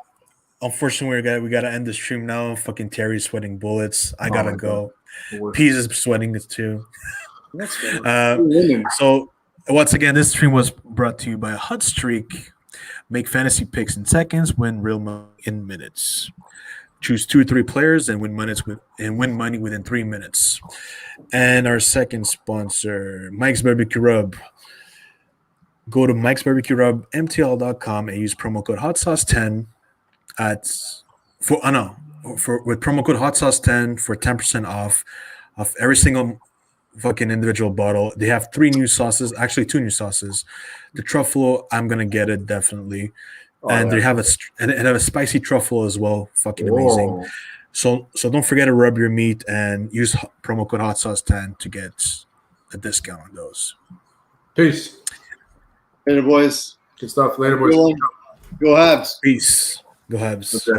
unfortunately we gotta end the stream now. Fucking Terry's sweating bullets. I gotta go. Peas is sweating it too. That's fine. So once again, this stream was brought to you by Hot Streak. Make fantasy picks in seconds, win real money in minutes. Choose 2 or 3 players and win money within 3 minutes. And our second sponsor, Mike's BBQ Rub. Go to Mike's BBQ Rub, MTL.com, and use promo code HOTSAUCE10 with promo code HOTSAUCE10 for 10% off every single fucking individual bottle. They have 3 new sauces, actually 2 new sauces. The truffle, I'm gonna get it definitely. They have a spicy truffle as well. Fucking amazing. So don't forget to rub your meat and use promo code HOTSAUCE10 to get a discount on those. Peace. Later, boys. Good stuff. Later, boys. Go Habs. Peace. Go Habs. Okay.